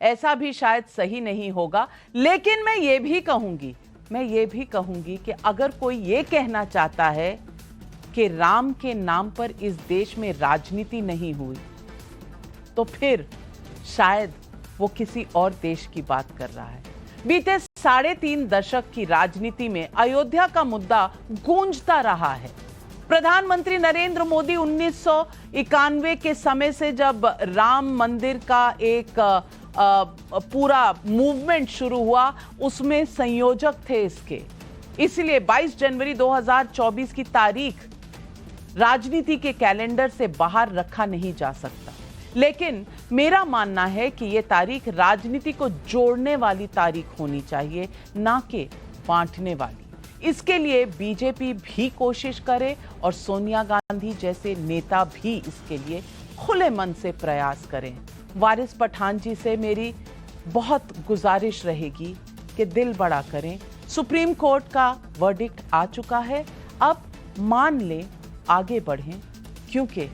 ऐसा भी शायद सही नहीं होगा। लेकिन मैं ये भी कहूंगी कि अगर कोई ये कहना चाहता है कि राम के नाम पर इस देश में राजनीति नहीं हुई, तो फिर शायद वो किसी और देश की बात कर रहा है। बीते 3.5 दशक की राजनीति में अयोध्या का मुद्दा गूंजता रहा है। प्रधानमंत्री नरेंद्र मोदी 1991 के समय से जब राम मंदिर का एक पूरा मूवमेंट शुरू हुआ, उसमें संयोजक थे इसके। इसलिए 22 जनवरी 2024 की तारीख राजनीति के कैलेंडर से बाहर रखा नहीं जा सकता। लेकिन मेरा मानना है कि यह तारीख राजनीति को जोड़ने वाली तारीख होनी चाहिए, ना कि बांटने वाली। इसके लिए बीजेपी भी कोशिश करे और सोनिया गांधी जैसे नेता भी इसके लिए खुले मन से प्रयास करें। वारिस पठान जी से मेरी बहुत गुजारिश रहेगी कि दिल बड़ा करें। सुप्रीम कोर्ट का वर्डिक्ट आ चुका है, अब मान लें, आगे बढ़ें, क्योंकि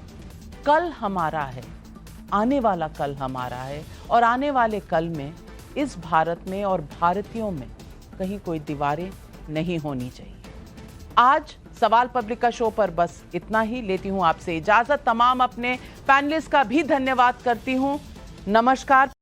कल हमारा है, आने वाला कल हमारा है। और आने वाले कल में इस भारत में और भारतीयों में कहीं कोई दीवारें नहीं होनी चाहिए। आज सवाल पब्लिक का शो पर बस इतना ही। लेती हूं आपसे इजाजत। तमाम अपने पैनलिस्ट का भी धन्यवाद करती हूं। नमस्कार।